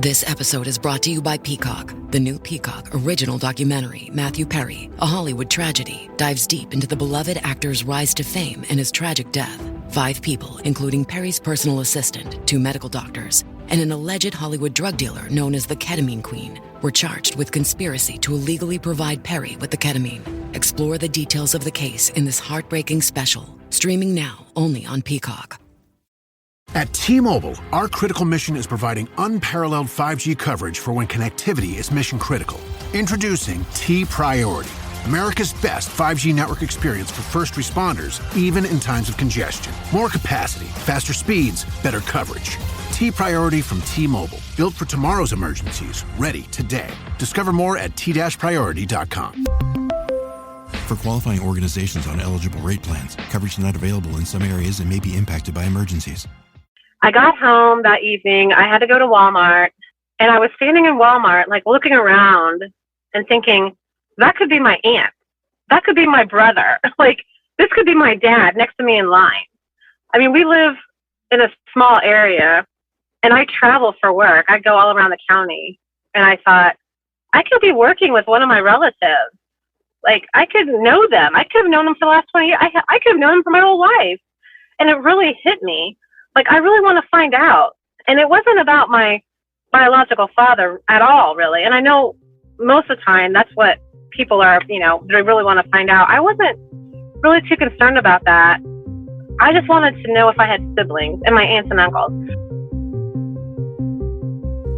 This episode is brought to you by Peacock. The new Peacock original documentary, Matthew Perry, A Hollywood Tragedy, dives deep into the beloved actor's rise to fame and his tragic death. 5 people, including Perry's personal assistant, 2 medical doctors, and an alleged Hollywood drug dealer known as the Ketamine Queen, were charged with conspiracy to illegally provide Perry with the ketamine. Explore the details of the case in this heartbreaking special, streaming now only on Peacock. At T-Mobile, our critical mission is providing unparalleled 5G coverage for when connectivity is mission critical. Introducing T-Priority, America's best 5G network experience for first responders, even in times of congestion. More capacity, faster speeds, better coverage. T-Priority from T-Mobile, built for tomorrow's emergencies, ready today. Discover more at t-priority.com. For qualifying organizations on eligible rate plans, coverage not available in some areas and may be impacted by emergencies. I got home that evening. I had to go to Walmart, and I was standing in Walmart, like looking around and thinking, that could be my aunt. That could be my brother. Like, this could be my dad next to me in line. I mean, we live in a small area, and I travel for work. I go all around the county, and I thought, I could be working with one of my relatives. Like, I could know them. I could have known them for the last 20 years. I could have known them for my whole life. And it really hit me. Like, I really want to find out. And it wasn't about my biological father at all, really. And I know most of the time that's what people are, they really want to find out. I wasn't really too concerned about that. I just wanted to know if I had siblings and my aunts and uncles.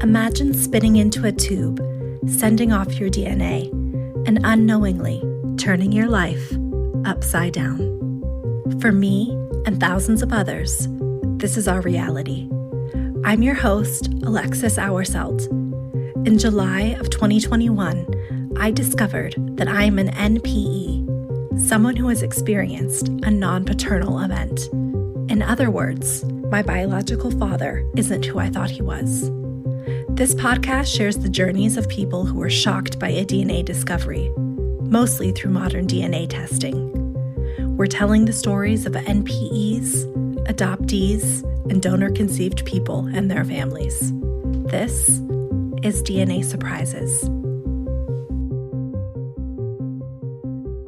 Imagine spitting into a tube, sending off your DNA, and unknowingly turning your life upside down. For me and thousands of others, this is our reality. I'm your host, Alexis Auerselt. In July of 2021, I discovered that I am an NPE, someone who has experienced a non-paternal event. In other words, my biological father isn't who I thought he was. This podcast shares the journeys of people who were shocked by a DNA discovery, mostly through modern DNA testing. We're telling the stories of NPEs, adoptees, and donor-conceived people and their families. This is DNA Surprises.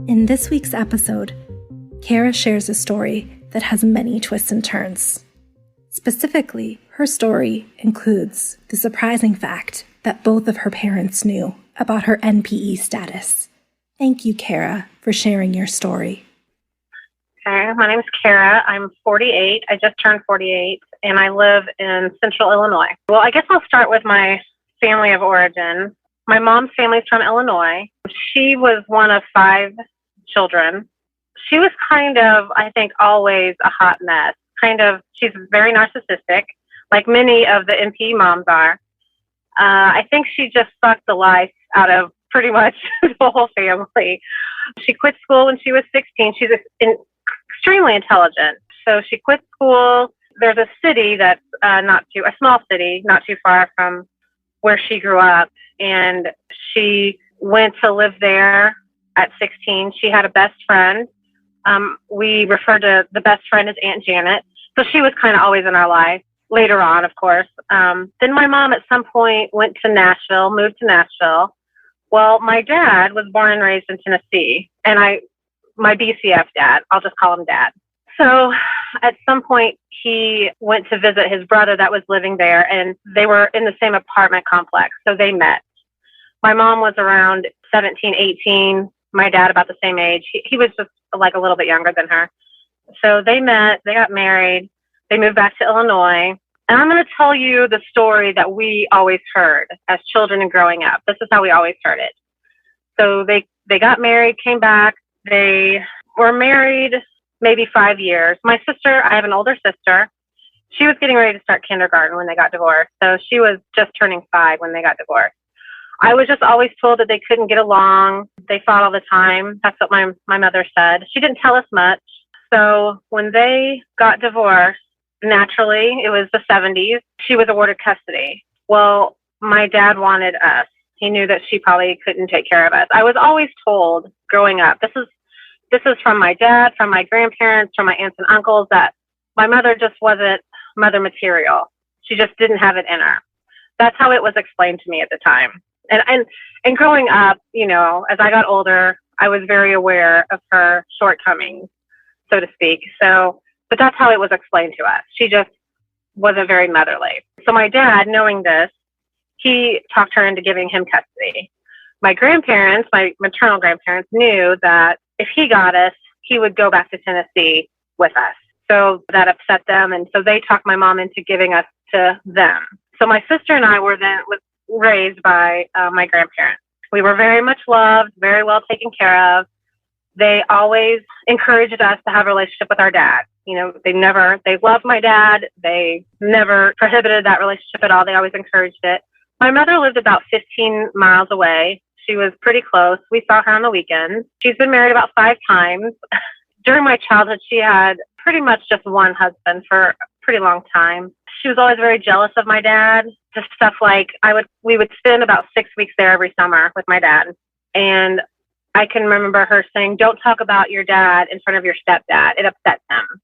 In this week's episode, Cara shares a story that has many twists and turns. Specifically, her story includes the surprising fact that both of her parents knew about her NPE status. Thank you, Cara, for sharing your story. Okay, my name is Cara. I'm 48. I just turned 48, and I live in central Illinois. Well, I guess I'll start with my family of origin. My mom's family is from Illinois. She was one of 5 children. She was kind of, I think, always a hot mess. She's very narcissistic, like many of the NPE moms are. I think she just sucked the life out of pretty much the whole family. She quit school when she was 16. She's extremely intelligent. So she quit school. There's a city that's a small city, not too far from where she grew up. And she went to live there at 16. She had a best friend. We refer to the best friend as Aunt Janet. So she was kind of always in our life. Later on, of course. Then my mom at some point moved to Nashville. Well, my dad was born and raised in Tennessee, and my BCF dad, I'll just call him Dad. So at some point, he went to visit his brother that was living there, and they were in the same apartment complex, so they met. My mom was around 17, 18, my dad about the same age. He was just like a little bit younger than her. So they met, they got married, they moved back to Illinois. And I'm going to tell you the story that we always heard as children and growing up. This is how we always heard it. So they got married, came back. They were married maybe 5 years. My sister, I have an older sister. She was getting ready to start kindergarten when they got divorced. So she was just turning 5 when they got divorced. I was just always told that they couldn't get along. They fought all the time. That's what my mother said. She didn't tell us much. So when they got divorced, naturally, it was the 70s, she was awarded custody. Well, my dad wanted us. He knew that she probably couldn't take care of us. I was always told growing up, this is from my dad, from my grandparents, from my aunts and uncles, that my mother just wasn't mother material. She just didn't have it in her. That's how it was explained to me at the time. And growing up, you know, as I got older, I was very aware of her shortcomings, so to speak. So, but that's how it was explained to us. She just wasn't very motherly. So my dad, knowing this, he talked her into giving him custody. My grandparents, my maternal grandparents, knew that if he got us, he would go back to Tennessee with us. So that upset them. And so they talked my mom into giving us to them. So my sister and I were raised by my grandparents. We were very much loved, very well taken care of. They always encouraged us to have a relationship with our dad. You know, they loved my dad. They never prohibited that relationship at all. They always encouraged it. My mother lived about 15 miles away. She was pretty close. We saw her on the weekends. She's been married about 5 times. During my childhood, she had pretty much just one husband for a pretty long time. She was always very jealous of my dad. Just stuff like we would spend about 6 weeks there every summer with my dad. And I can remember her saying, "Don't talk about your dad in front of your stepdad. It upsets him.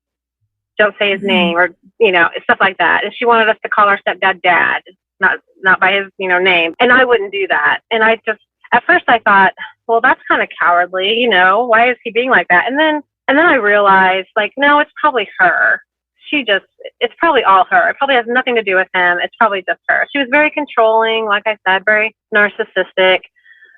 Don't say his name," or, you know, stuff like that. And she wanted us to call our stepdad Dad, not by his, you know, name. And I wouldn't do that. And at first I thought, well, that's kind of cowardly, you know, why is he being like that? And then I realized, like, no, it's probably her. It's probably all her. It probably has nothing to do with him. It's probably just her. She was very controlling, like I said, very narcissistic.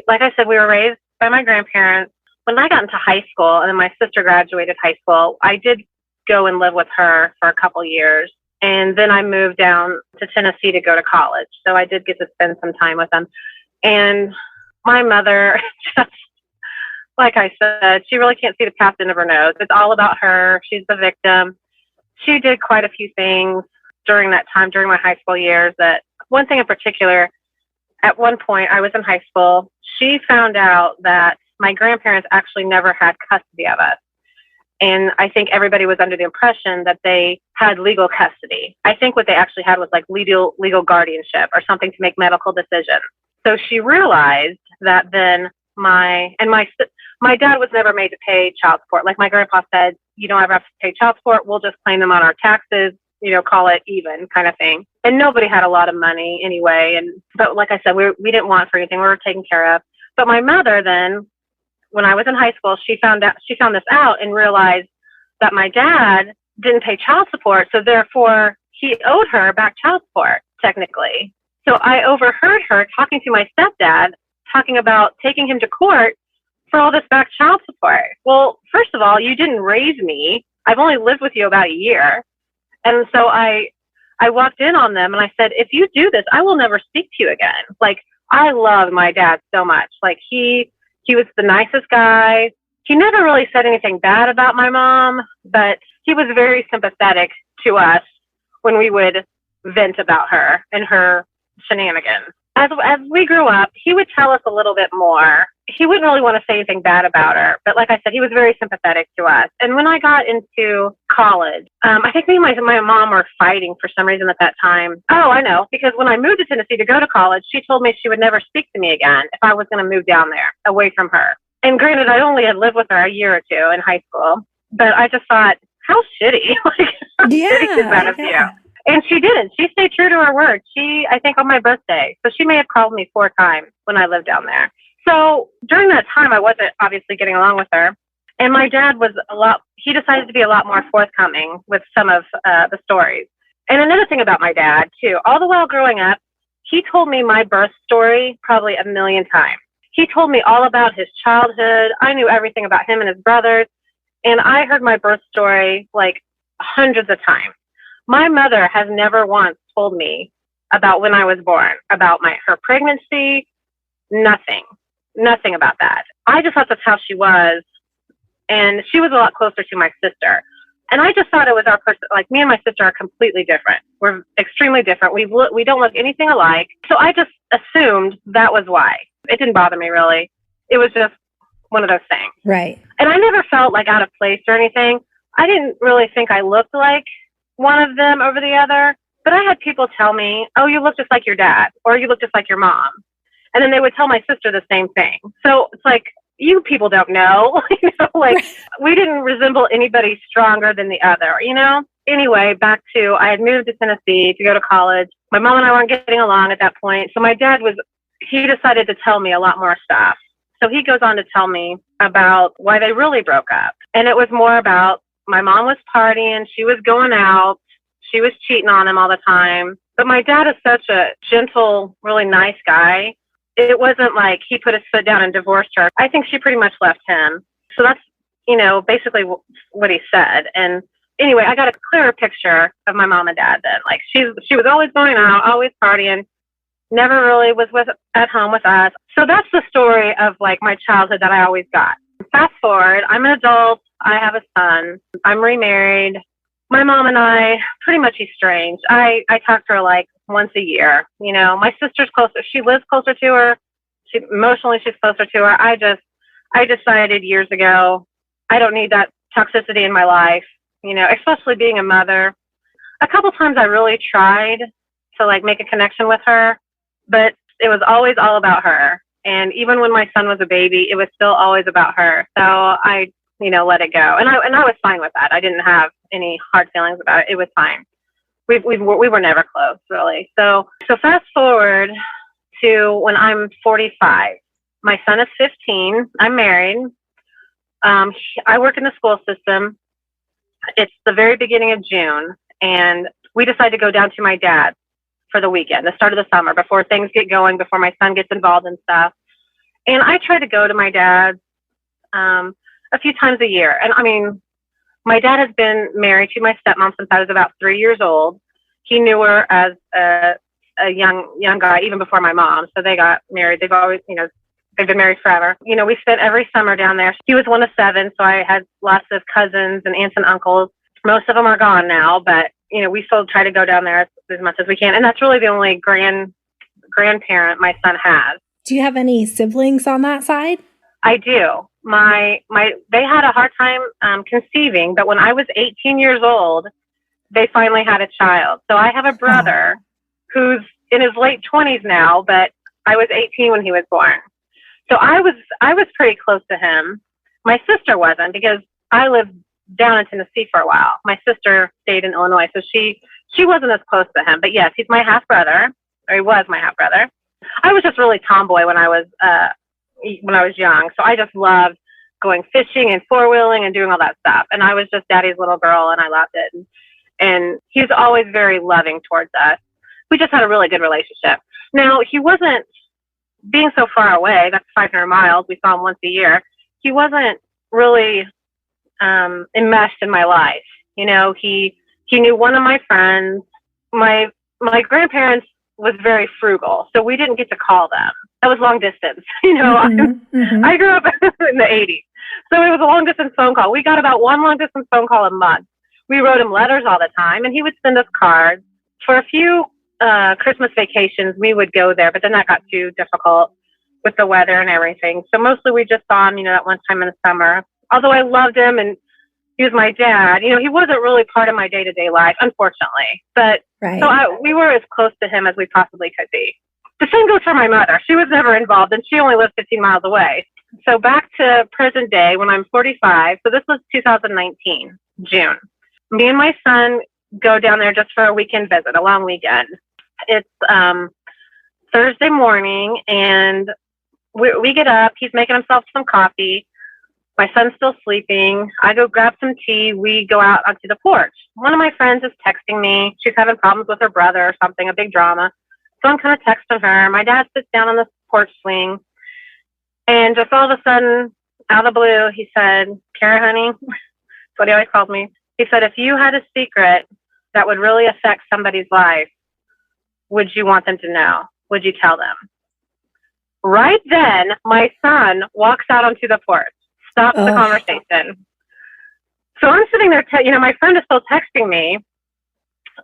Like I said, we were raised by my grandparents. When I got into high school and then my sister graduated high school, I did go and live with her for a couple years. And then I moved down to Tennessee to go to college. So I did get to spend some time with them. And my mother, just like I said, she really can't see the past end of her nose. It's all about her. She's the victim. She did quite a few things during that time, during my high school years. That one thing in particular, at one point I was in high school, she found out that my grandparents actually never had custody of us. And I think everybody was under the impression that they had legal custody. I think what they actually had was like legal guardianship or something to make medical decisions. So she realized that then my dad was never made to pay child support. Like my grandpa said, you don't ever have to pay child support. We'll just claim them on our taxes, you know, call it even kind of thing. And nobody had a lot of money anyway. But like I said, we didn't want for anything. We were taken care of. But my mother then, when I was in high school, she found this out and realized that my dad didn't pay child support. So therefore he owed her back child support technically. So I overheard her talking to my stepdad, talking about taking him to court for all this back child support. Well, first of all, you didn't raise me. I've only lived with you about a year. And so I walked in on them and I said, if you do this, I will never speak to you again. Like, I love my dad so much. Like he was the nicest guy. He never really said anything bad about my mom, but he was very sympathetic to us when we would vent about her and her shenanigans. As we grew up, he would tell us a little bit more. He wouldn't really want to say anything bad about her, but like I said, he was very sympathetic to us. And when I got into college, I think me and my mom were fighting for some reason at that time. Oh, I know, because when I moved to Tennessee to go to college, she told me she would never speak to me again if I was going to move down there, away from her. And granted, I only had lived with her a year or two in high school, but I just thought, how shitty. Like, how shitty is that of you? And she didn't. She stayed true to her word. I think on my birthday. So she may have called me 4 times when I lived down there. So during that time, I wasn't obviously getting along with her. And my dad he decided to be a lot more forthcoming with some of the stories. And another thing about my dad, too, all the while growing up, he told me my birth story probably a million times. He told me all about his childhood. I knew everything about him and his brothers. And I heard my birth story like hundreds of times. My mother has never once told me about when I was born, about her pregnancy, nothing about that. I just thought that's how she was. And she was a lot closer to my sister. And I just thought it was our person. Like, me and my sister are completely different. We're extremely different. We don't look anything alike. So I just assumed that was why. It didn't bother me really. It was just one of those things. Right. And I never felt like out of place or anything. I didn't really think I looked like one of them over the other, but I had people tell me, oh, you look just like your dad, or you look just like your mom. And then they would tell my sister the same thing. So it's like, you people don't know, like we didn't resemble anybody stronger than the other, anyway, I had moved to Tennessee to go to college. My mom and I weren't getting along at that point. So my dad he decided to tell me a lot more stuff. So he goes on to tell me about why they really broke up. And it was more about my mom was partying. She was going out. She was cheating on him all the time. But my dad is such a gentle, really nice guy. It wasn't like he put his foot down and divorced her. I think she pretty much left him. So that's, basically what he said. And anyway, I got a clearer picture of my mom and dad then. Like she was always going out, always partying, never really was at home with us. So that's the story of like my childhood that I always got. Fast forward, I'm an adult. I have a son. I'm remarried. My mom and I pretty much estranged. I talk to her like once a year. My sister's closer. She lives closer to her. Emotionally, she's closer to her. I decided years ago, I don't need that toxicity in my life, especially being a mother. A couple times I really tried to like make a connection with her, but it was always all about her. And even when my son was a baby, it was still always about her. So I, let it go. And I was fine with that. I didn't have any hard feelings about it. It was fine. We were never close, really. So fast forward to when I'm 45. My son is 15. I'm married. I work in the school system. It's the very beginning of June, and we decide to go down to my dad's for the weekend, the start of the summer, before things get going, before my son gets involved in stuff. And I try to go to my dad's a few times a year. And I mean, my dad has been married to my stepmom since I was about 3 years old. He knew her as a young guy, even before my mom. So they got married. They've always, they've been married forever. We spent every summer down there. He was one of 7, so I had lots of cousins and aunts and uncles. Most of them are gone now, but, we still try to go down there as much as we can. And that's really the only grandparent my son has. Do you have any siblings on that side? I do. They had a hard time conceiving, but when I was 18 years old, they finally had a child. So I have a brother who's in his late 20s now, but I was 18 when he was born. So I was pretty close to him. My sister wasn't, because I lived down in Tennessee for a while. My sister stayed in Illinois, so she wasn't as close to him. But yes, he's my half brother, or he was my half brother. I was just really tomboy when I was young, so I just loved going fishing and four-wheeling and doing all that stuff. And I was just daddy's little girl, and I loved it. And he was always very loving towards us. We just had a really good relationship. Now, he wasn't, being so far away, that's 500 miles, we saw him once a year, he wasn't really enmeshed in my life. He knew one of my friends. My grandparents was very frugal, so we didn't get to call them. That was long distance. I grew up in the 80s, so it was a long distance phone call. We got about one long distance phone call a month. We wrote him letters all the time, and he would send us cards. For a few Christmas vacations, we would go there, but then that got too difficult with the weather and everything. So mostly we just saw him, that one time in the summer. Although I loved him and he was my dad, he wasn't really part of my day-to-day life, unfortunately. But right. So we were as close to him as we possibly could be. The same goes for my mother. She was never involved, and she only lived 15 miles away. So back to present day, when I'm 45, so this was 2019, June. Me and my son go down there just for a weekend visit, a long weekend. It's Thursday morning, and we get up. He's making himself some coffee. My son's still sleeping. I go grab some tea. We go out onto the porch. One of my friends is texting me. She's having problems with her brother or something, a big drama. So I'm kind of texting her. My dad sits down on the porch swing, and just all of a sudden, out of the blue, he said, "Cara, honey," that's what he always calls me. He said, "If you had a secret that would really affect somebody's life, would you want them to know? Would you tell them?" Right then, my son walks out onto the porch, stops the conversation. So I'm sitting there, my friend is still texting me,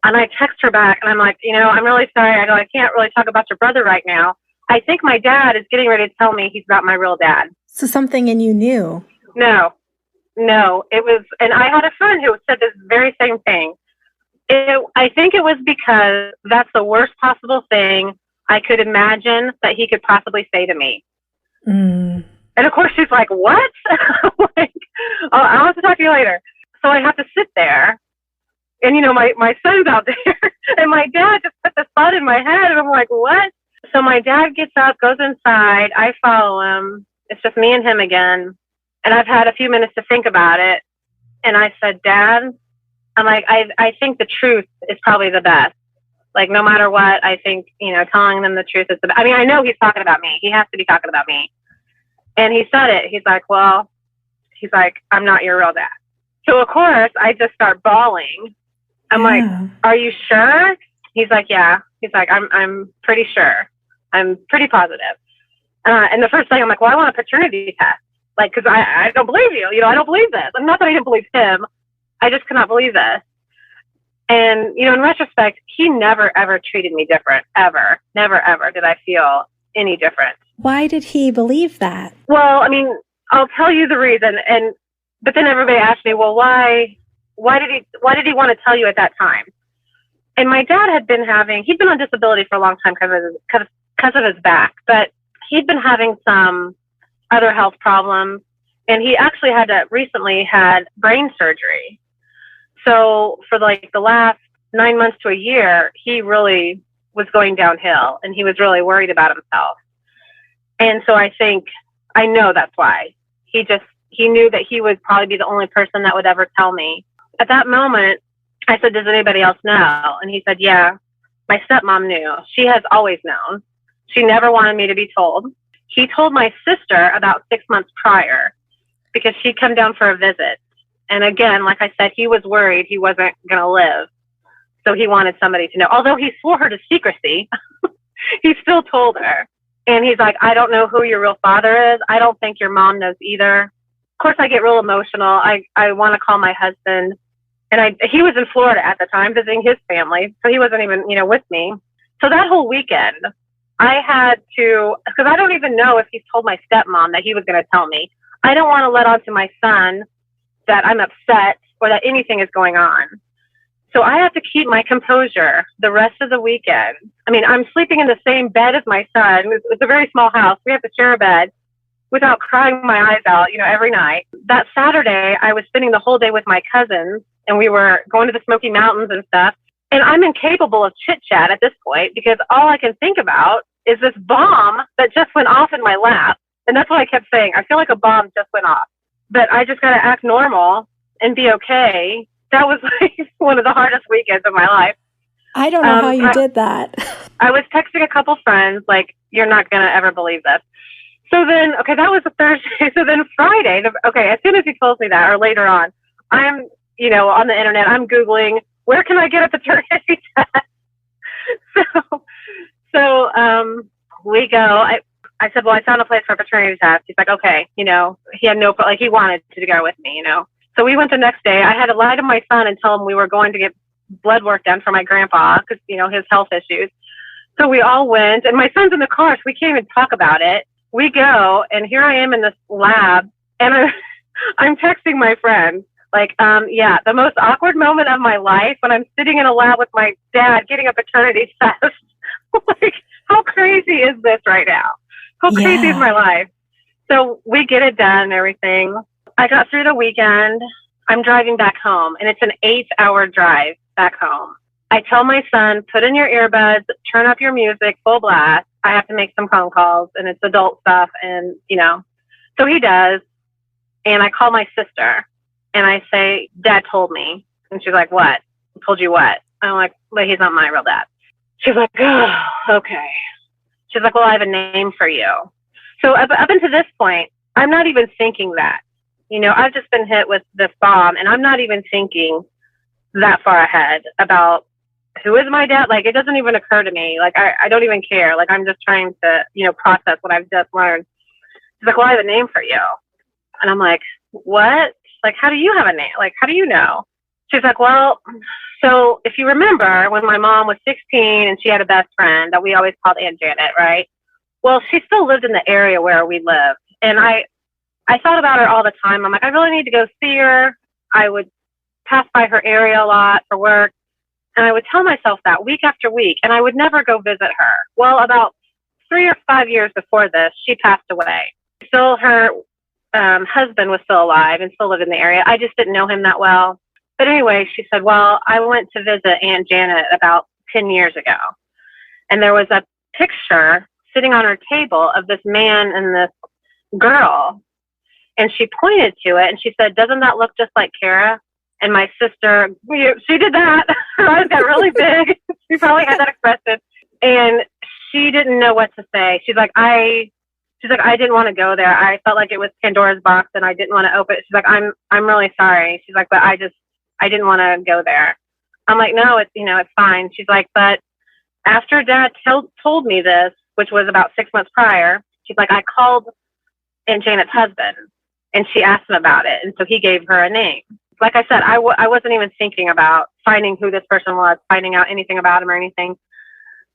and I text her back, and I'm like, I'm really sorry. I can't really talk about your brother right now. I think my dad is getting ready to tell me he's not my real dad. So something in you knew. No, it was, and I had a friend who said this very same thing. I think it was because that's the worst possible thing I could imagine that he could possibly say to me. Mm. And of course she's like, "What?" Like, "Oh, I'll have to talk to you later." So I have to sit there And, my son's out there and my dad just put the thought in my head and I'm like, what? So my dad gets up, goes inside. I follow him. It's just me and him again. And I've had a few minutes to think about it. And I said, Dad, I'm like, I think the truth is probably the best. Like, no matter what, I think, telling them the truth is the best. I mean, I know he's talking about me. He has to be talking about me. And he said it. He's like, I'm not your real dad. So, of course, I just start bawling. I'm like, are you sure? He's like, yeah. He's like, I'm pretty sure. I'm pretty positive. And the first thing I'm like, well, I want a paternity test. Like, because I don't believe you. I don't believe this. And not that I didn't believe him. I just could not believe this. And, in retrospect, he never, ever treated me different, ever. Never, ever did I feel any different. Why did he believe that? Well, I mean, I'll tell you the reason. But then everybody asked me, well, why did he want to tell you at that time? And my dad he'd been on disability for a long time because of his back, but he'd been having some other health problems. And he actually recently had brain surgery. So for the last 9 months to a year, he really was going downhill and he was really worried about himself. And so I know that's why. He knew that he would probably be the only person that would ever tell me. At that moment, I said, does anybody else know? And he said, yeah, my stepmom knew. She has always known. She never wanted me to be told. He told my sister about 6 months prior because she'd come down for a visit. And again, like I said, he was worried he wasn't going to live. So he wanted somebody to know. Although he swore her to secrecy, he still told her. And he's like, I don't know who your real father is. I don't think your mom knows either. Of course, I get real emotional. I want to call my husband. And he was in Florida at the time visiting his family. So he wasn't even, with me. So that whole weekend, I had to, because I don't even know if he's told my stepmom that he was going to tell me. I don't want to let on to my son that I'm upset or that anything is going on. So I have to keep my composure the rest of the weekend. I mean, I'm sleeping in the same bed as my son. It's a very small house. We have to share a bed without crying my eyes out, every night. That Saturday, I was spending the whole day with my cousins and we were going to the Smoky Mountains and stuff. And I'm incapable of chit chat at this point because all I can think about is this bomb that just went off in my lap. And that's what I kept saying. I feel like a bomb just went off, but I just got to act normal and be okay. That was one of the hardest weekends of my life. I don't know how you did that. I was texting a couple friends, like, you're not going to ever believe this. So then, that was a Thursday. So then Friday, as soon as he tells me that or later on, I'm, on the internet, I'm Googling, where can I get a paternity test? So we go. I said, well, I found a place for a paternity test. He's like, okay, he had he wanted to go with me, So we went the next day. I had to lie to my son and tell him we were going to get blood work done for my grandpa because, his health issues. So we all went, and my son's in the car, so we can't even talk about it. We go, and here I am in this lab, and I'm texting my friend, the most awkward moment of my life when I'm sitting in a lab with my dad getting a paternity test. How crazy is this right now? How crazy is my life? So we get it done and everything. I got through the weekend. I'm driving back home, and it's an 8-hour drive back home. I tell my son, put in your earbuds, turn up your music, full blast. I have to make some phone calls, and it's adult stuff, and, So he does, and I call my sister, and I say, Dad told me. And she's like, what? Told you what? I'm like, well, he's not my real dad. She's like, oh, okay. She's like, well, I have a name for you. So up until this point, I'm not even thinking that. I've just been hit with this bomb, and I'm not even thinking that far ahead about who is my dad. It doesn't even occur to me. I don't even care. I'm just trying to, process what I've just learned. She's like, well, I have a name for you. And I'm like, what? How do you have a name? How do you know? She's like, well, so if you remember when my mom was 16 and she had a best friend that we always called Aunt Janet, right? Well, she still lived in the area where we lived. And I thought about her all the time. I'm like, I really need to go see her. I would pass by her area a lot for work. And I would tell myself that week after week, and I would never go visit her. Well, about 3 or 5 years before this, she passed away. Still, her husband was still alive and still lived in the area. I just didn't know him that well. But anyway, she said, well, I went to visit Aunt Janet about 10 years ago. And there was a picture sitting on her table of this man and this girl. And she pointed to it and she said, doesn't that look just like Cara? And my sister, she did that. Her eyes got really big. She probably had that expression. And she didn't know what to say. She's like, I didn't want to go there. I felt like it was Pandora's box and I didn't want to open it. She's like, I'm really sorry. She's like, but I didn't want to go there. I'm like, no, it's fine. She's like, but after Dad told me this, which was about 6 months prior, she's like, I called Aunt Janet's husband and she asked him about it. And so he gave her a name. Like I said, I wasn't even thinking about finding who this person was, finding out anything about him or anything.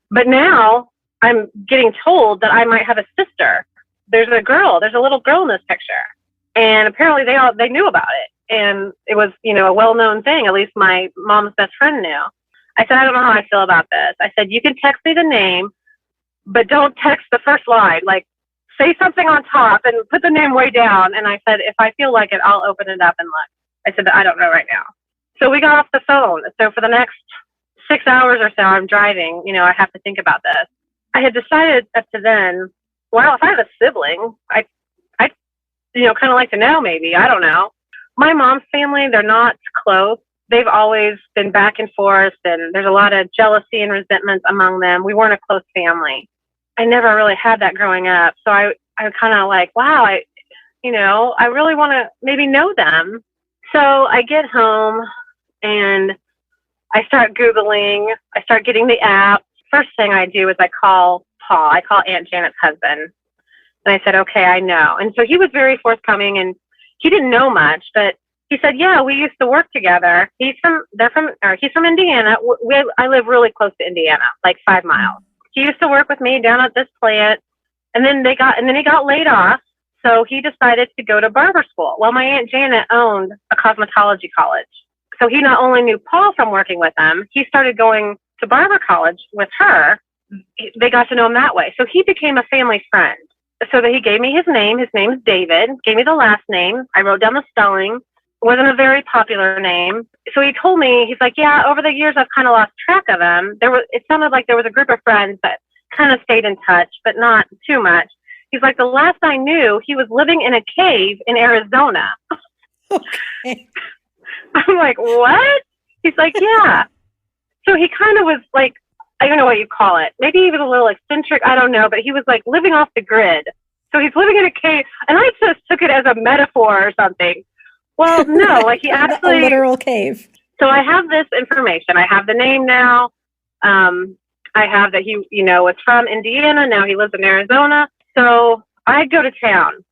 But now I'm getting told that I might have a sister. There's a little girl in this picture. And apparently they knew about it. And it was, a well-known thing. At least my mom's best friend knew. I said, I don't know how I feel about this. I said, you can text me the name, but don't text the first line. Like, say something on top and put the name way down. And I said, if I feel like it, I'll open it up and look. I said, I don't know right now. So we got off the phone. So for the next 6 hours or so, I'm driving. I have to think about this. I had decided up to then, well, if I have a sibling, I'd kind of like to know maybe. I don't know. My mom's family, they're not close. They've always been back and forth, and there's a lot of jealousy and resentments among them. We weren't a close family. I never really had that growing up. So I kind of like, wow, I really want to maybe know them. So I get home and I start Googling. I start getting the app. First thing I do is I call Paul. I call Aunt Janet's husband. And I said, okay, I know. And so he was very forthcoming and he didn't know much, but he said, yeah, we used to work together. He's from Indiana. I live really close to Indiana, like 5 miles. He used to work with me down at this plant. And then he got laid off. So he decided to go to barber school. Well, my Aunt Janet owned a cosmetology college. So he not only knew Paul from working with them, he started going to barber college with her. They got to know him that way. So he became a family friend. So that he gave me his name. His name is David. Gave me the last name. I wrote down the spelling. It wasn't a very popular name. So he told me, he's like, yeah, over the years, I've kind of lost track of him. It sounded like there was a group of friends that kind of stayed in touch, but not too much. He's like, the last I knew, he was living in a cave in Arizona. Okay. I'm like, what? He's like, yeah. So he kind of was like, I don't know what you call it. Maybe he was a little eccentric. I don't know. But he was like living off the grid. So he's living in a cave. And I just took it as a metaphor or something. Well, no, like he actually. A literal cave. So I have this information. I have the name now. I have that he, was from Indiana. Now he lives in Arizona. So I go to town.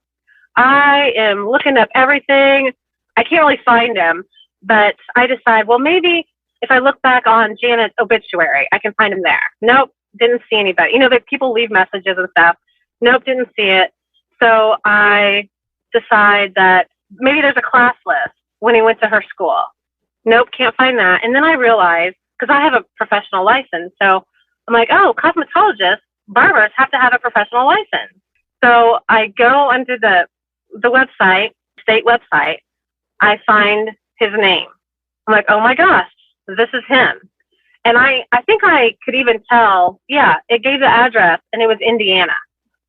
I am looking up everything. I can't really find him. But I decide, well, maybe if I look back on Janet's obituary, I can find him there. Nope, didn't see anybody. That people leave messages and stuff. Nope, didn't see it. So I decide that maybe there's a class list when he went to her school. Nope, can't find that. And then I realize, because I have a professional license, so I'm like, oh, cosmetologists, barbers have to have a professional license. So I go under the website, state website. I find his name. I'm like, oh my gosh, this is him. And I think I could even tell, yeah, it gave the address and it was Indiana.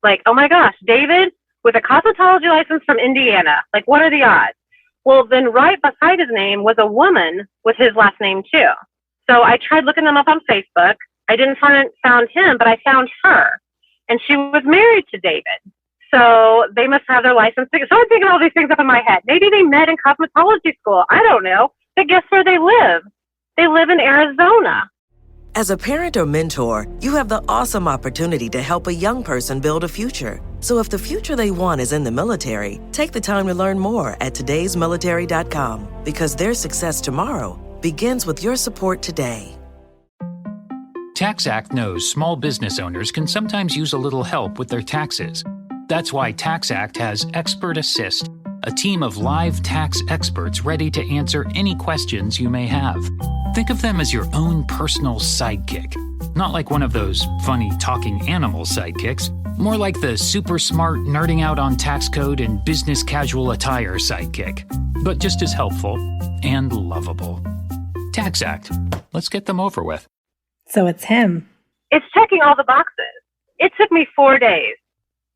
Like, oh my gosh, David with a cosmetology license from Indiana. Like, what are the odds? Well, then right beside his name was a woman with his last name too. So I tried looking them up on Facebook. I didn't found him, but I found her. And she was married to David. So they must have their license. So I'm thinking all these things up in my head. Maybe they met in cosmetology school. I don't know. But guess where they live? They live in Arizona. As a parent or mentor, you have the awesome opportunity to help a young person build a future. So if the future they want is in the military, take the time to learn more at todaysmilitary.com, because their success tomorrow begins with your support today. TaxAct knows small business owners can sometimes use a little help with their taxes. That's why TaxAct has Expert Assist, a team of live tax experts ready to answer any questions you may have. Think of them as your own personal sidekick. Not like one of those funny talking animal sidekicks, more like the super smart nerding out on tax code and business casual attire sidekick, but just as helpful. and lovable. TaxAct. Let's get them over with. So it's him. It's checking all the boxes. It took me 4 days.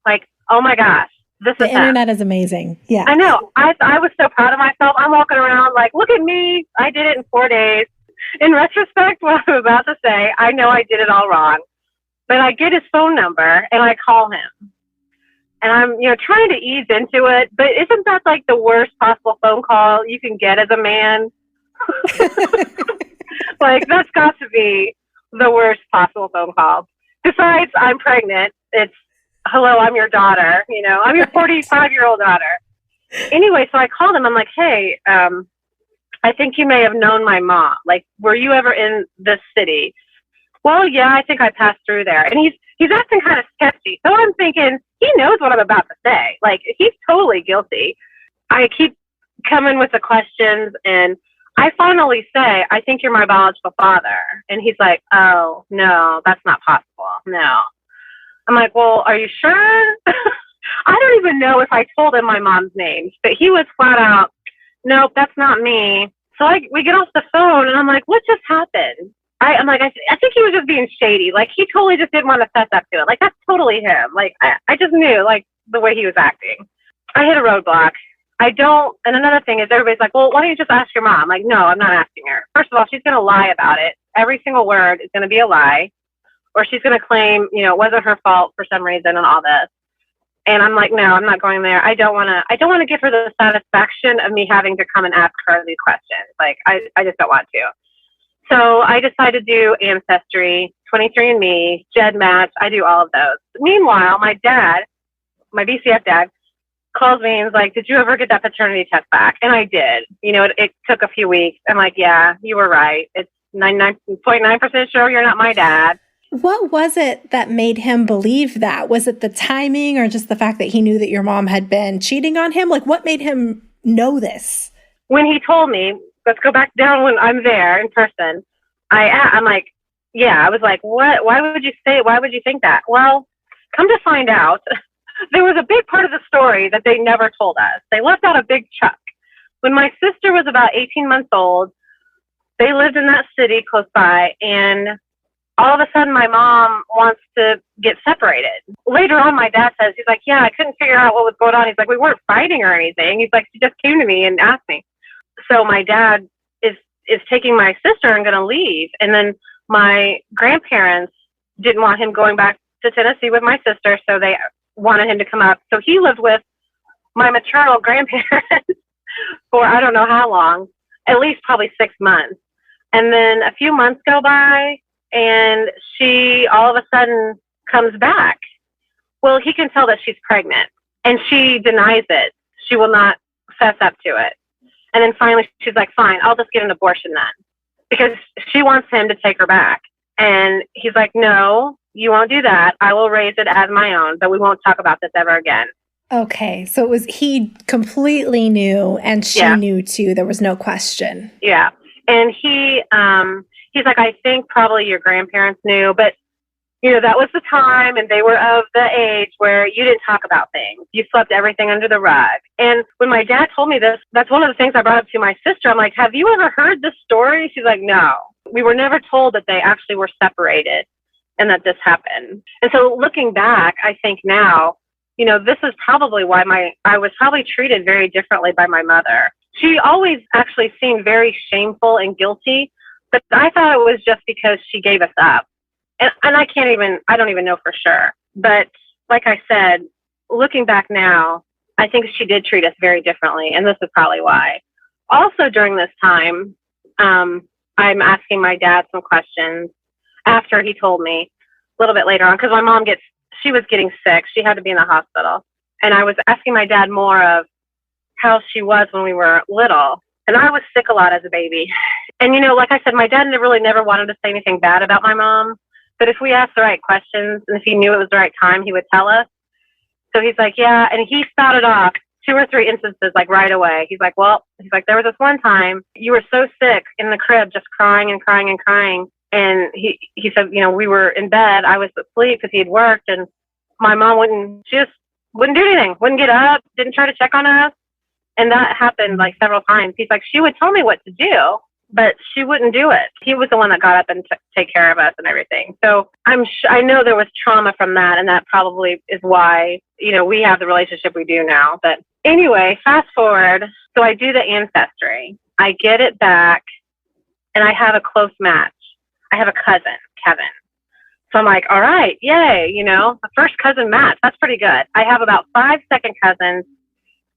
Like, oh my gosh, this The is internet him. is amazing. Yeah. I know. I was so proud of myself. I'm walking around like, look at me. I did it in 4 days. In retrospect, what I'm about to say, I know I did it all wrong. But I get his phone number and I call him. And I'm, trying to ease into it. But isn't that like the worst possible phone call you can get as a man? Like, that's got to be the worst possible phone call. Besides, I'm pregnant. It's, hello, I'm your daughter. I'm your 45-year-old daughter. Anyway, so I called him. I'm like, hey, I think you may have known my mom. Like, were you ever in this city? Well, yeah, I think I passed through there. And he's acting kind of sketchy. So I'm thinking, he knows what I'm about to say. Like, he's totally guilty. I keep coming with the questions, and I finally say, I think you're my biological father. And he's like, oh, no, that's not possible. No. I'm like, well, are you sure? I don't even know if I told him my mom's name, but he was flat out, nope, that's not me. So we get off the phone, and I'm like, what just happened? I'm like, I think he was just being shady. Like, he totally just didn't want to fess up to it. Like, that's totally him. Like, I just knew, like, the way he was acting. I hit a roadblock. And another thing is everybody's like, well, why don't you just ask your mom? I'm like, no, I'm not asking her. First of all, she's going to lie about it. Every single word is going to be a lie. Or she's going to claim, it wasn't her fault for some reason and all this. And I'm like, no, I'm not going there. I don't want to give her the satisfaction of me having to come and ask her these questions. Like, I just don't want to. So I decided to do Ancestry, 23andMe, GEDmatch. I do all of those. Meanwhile, my BCF dad, calls me and is like, did you ever get that paternity test back? And I did. It took a few weeks. I'm like, yeah, you were right. It's 99.9% sure you're not my dad. What was it that made him believe that? Was it the timing or just the fact that he knew that your mom had been cheating on him? Like, what made him know this? When he told me, let's go back down when I'm there in person, I'm like, yeah, I was like, what? Why would you think that? Well, come to find out, there was a big part of the story that they never told us. They left out a big chunk. When my sister was about 18 months old, they lived in that city close by, and all of a sudden my mom wants to get separated. Later on, my dad says, he's like, yeah, I couldn't figure out what was going on. He's like, we weren't fighting or anything. He's like, she just came to me and asked me. So my dad is taking my sister and going to leave. And then my grandparents didn't want him going back to Tennessee with my sister, so they wanted him to come up. So he lived with my maternal grandparents for I don't know how long, at least probably 6 months. And then a few months go by, and she all of a sudden comes back. Well, he can tell that she's pregnant, and she denies it. She will not fess up to it. And then finally she's like, fine, I'll just get an abortion then, because she wants him to take her back. And he's like, no, you won't do that. I will raise it as my own, but we won't talk about this ever again. Okay, so it was he completely knew, and she knew too. There was no question. Yeah, and he's like, I think probably your grandparents knew, but that was the time, and they were of the age where you didn't talk about things. You swept everything under the rug. And when my dad told me this, that's one of the things I brought up to my sister. I'm like, have you ever heard this story? She's like, no. We were never told that they actually were separated and that this happened. And so looking back, I think now, this is probably why I was probably treated very differently by my mother. She always actually seemed very shameful and guilty, but I thought it was just because she gave us up. And I don't even know for sure. But like I said, looking back now, I think she did treat us very differently. And this is probably why. Also during this time, I'm asking my dad some questions after he told me a little bit later on, because my mom she was getting sick. She had to be in the hospital. And I was asking my dad more of how she was when we were little. And I was sick a lot as a baby. And, like I said, my dad never wanted to say anything bad about my mom. But if we asked the right questions and if he knew it was the right time, he would tell us. So he's like, yeah. And he spouted off 2 or 3 instances, like right away. He's like, there was this one time you were so sick in the crib, just crying and crying and crying. And he said, we were in bed. I was asleep because he had worked, and my mom wouldn't do anything, wouldn't get up, didn't try to check on us. And that happened like several times. He's like, she would tell me what to do, but she wouldn't do it. He was the one that got up and take care of us and everything. So I know there was trauma from that, and that probably is why, we have the relationship we do now. But anyway, fast forward. So I do the ancestry. I get it back, and I have a close match. I have a cousin, Kevin. So I'm like, all right, yay, a first cousin match. That's pretty good. I have about 5 second cousins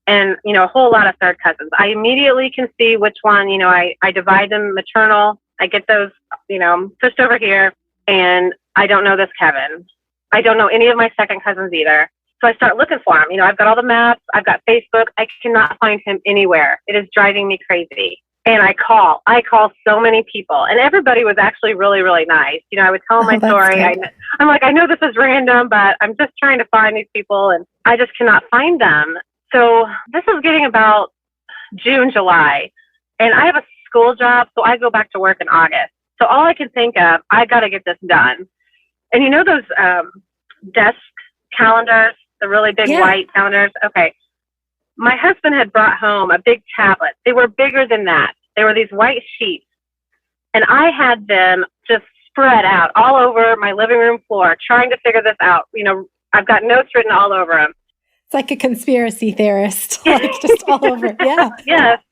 and, a whole lot of third cousins. I immediately can see which one, I divide them maternal. I get those, pushed over here, and I don't know this Kevin. I don't know any of my second cousins either. So I start looking for him. I've got all the maps. I've got Facebook. I cannot find him anywhere. It is driving me crazy. And I call so many people, and everybody was actually really, really nice. I would tell them my story. I'm like, I know this is random, but I'm just trying to find these people, and I just cannot find them. So this is getting about June, July, and I have a school job, so I go back to work in August. So all I can think of, I got to get this done. And those desk calendars, the really big white calendars? Okay. My husband had brought home a big tablet. They were bigger than that. They were these white sheets. And I had them just spread out all over my living room floor, trying to figure this out. I've got notes written all over them. It's like a conspiracy theorist, like just all over. Yeah. Yes.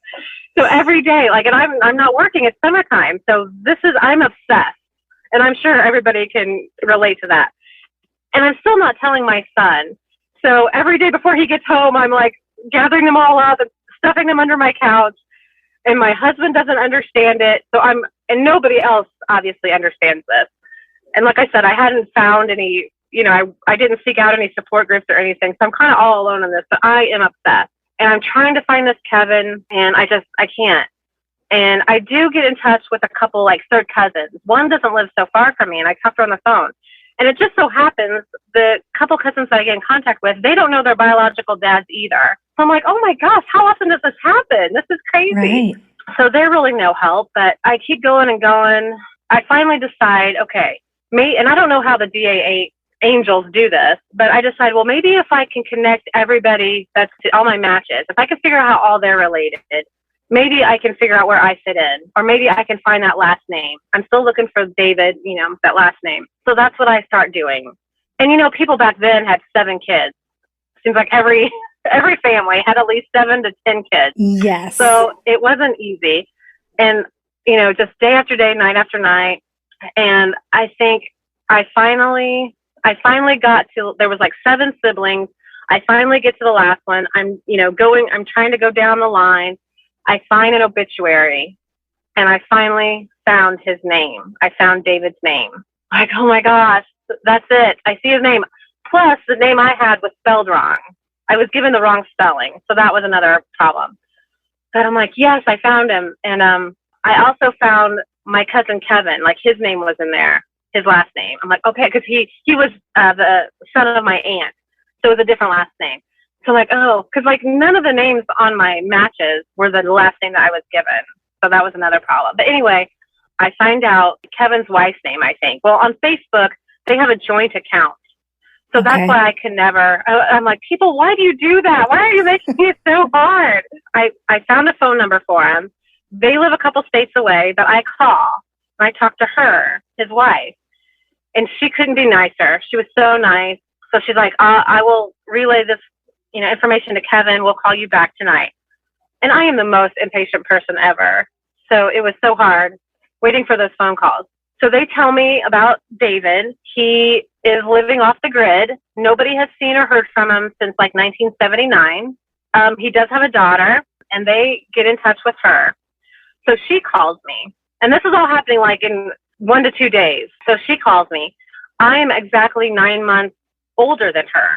So every day, and I'm not working. It's summertime. So I'm obsessed. And I'm sure everybody can relate to that. And I'm still not telling my son. So every day before he gets home, I'm like gathering them all up and stuffing them under my couch. And my husband doesn't understand it. And nobody else obviously understands this. And like I said, I hadn't found any, I didn't seek out any support groups or anything. So I'm kind of all alone in this, but I am obsessed. And I'm trying to find this Kevin, and I can't. And I do get in touch with a couple like third cousins. One doesn't live so far from me, and I talk to her on the phone. And it just so happens the couple cousins that I get in contact with, they don't know their biological dads either. So I'm like, oh my gosh, how often does this happen? This is crazy. Right. So they're really no help, but I keep going and going. I finally decide, okay, and I don't know how the DA angels do this, but I decide, well, maybe if I can connect everybody that's all my matches, if I can figure out how all they're related, maybe I can figure out where I fit in, or maybe I can find that last name. I'm still looking for David, that last name. So that's what I start doing. And, people back then had 7 kids. Seems like every family had at least 7 to 10 kids. Yes. So it wasn't easy. And, just day after day, night after night. And I think I finally got to, there was like 7 siblings. I finally get to the last one. I'm trying to go down the line. I find an obituary, and I finally found his name. I found David's name. Like, oh my gosh, that's it. I see his name. Plus, the name I had was spelled wrong. I was given the wrong spelling, so that was another problem. But I'm like, yes, I found him. And I also found my cousin Kevin. Like, his name was in there, his last name. I'm like, okay, because he was the son of my aunt, so it was a different last name. So like, oh, because like none of the names on my matches were the last name that I was given. So that was another problem. But anyway, I find out Kevin's wife's name, I think. Well, on Facebook, they have a joint account. So that's why I can never, I'm like, people, why do you do that? Why are you making it so hard? I found a phone number for him. They live a couple states away, but I call and I talk to her, his wife. And she couldn't be nicer. She was so nice. So she's like, I will relay this information to Kevin. We'll call you back tonight. And I am the most impatient person ever. So it was so hard waiting for those phone calls. So they tell me about David. He is living off the grid. Nobody has seen or heard from him since like 1979. He does have a daughter, and they get in touch with her. So she calls me. And this is all happening like in 1 to 2 days. So she calls me. I am exactly 9 months older than her.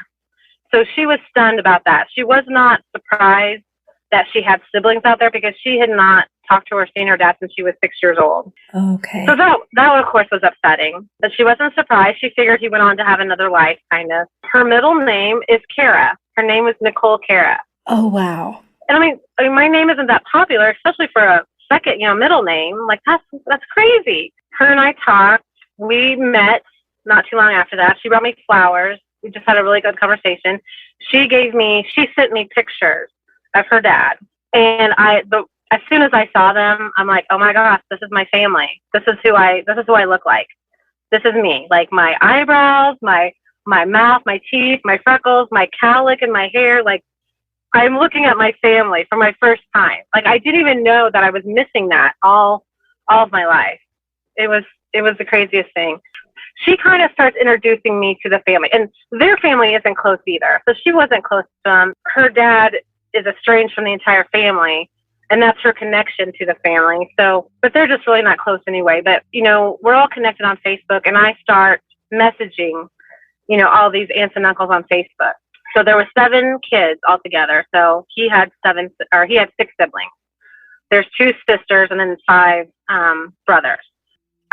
So she was stunned about that. She was not surprised that she had siblings out there because she had not talked to or seen her dad since she was 6 years old. Okay. So that of course was upsetting. But she wasn't surprised. She figured he went on to have another life, kind of. Her middle name is Cara. Her name was Nicole Cara. Oh, wow. And I mean, my name isn't that popular, especially for a second, middle name. Like that's crazy. Her and I talked. We met not too long after that. She brought me flowers. We just had a really good conversation. She sent me pictures of her dad. And as soon as I saw them, I'm like, oh my gosh, this is my family. This is who I look like. This is me. Like my eyebrows, my mouth, my teeth, my freckles, my cowlick in my hair. Like I'm looking at my family for my first time. Like I didn't even know that I was missing that all of my life. It was the craziest thing. She kind of starts introducing me to the family, and their family isn't close either. So she wasn't close to them. Her dad is estranged from the entire family, and that's her connection to the family. So, but they're just really not close anyway. But, you know, we're all connected on Facebook, and I start messaging, you know, all these aunts and uncles on Facebook. So there were 7 kids altogether. So he had 6 siblings. There's 2 sisters and then 5 brothers.